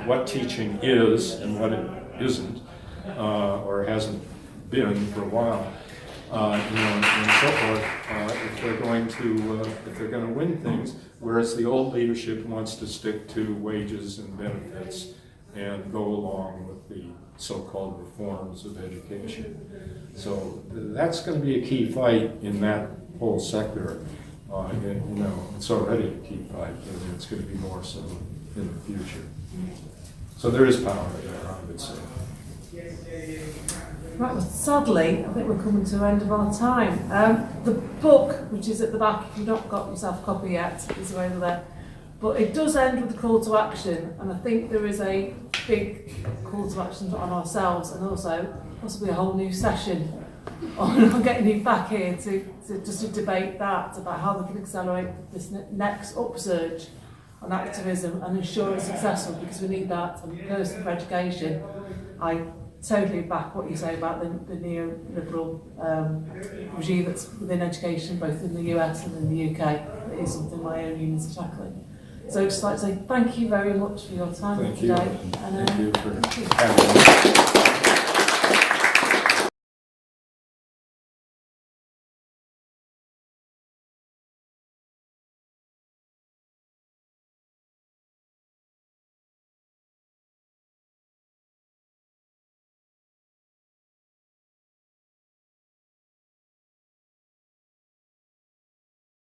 what teaching is and what it isn't, or hasn't been for a while. You know, and so forth, if they're going to win things, whereas the old leadership wants to stick to wages and benefits and go along with the so-called reforms of education. So that's going to be a key fight in that whole sector. And, you know, it's already a key fight, and it's going to be more so in the future. So there is power there, I would say. Right, well, sadly, I think we're coming to the end of our time. The book, which is at the back, if you've not got yourself a copy yet, is over there. But it does end with a call to action, and I think there is a big call to action on ourselves and also possibly a whole new session on getting you back here to just to debate that, about how they can accelerate this next upsurge on activism and ensure it's successful, because we need that. And personally, for education, I totally back what you say about the neoliberal regime that's within education, both in the US and in the UK. It is something my own unions are tackling. So I'd just like to say thank you very much for your time Thank today. you. Thank you for having me.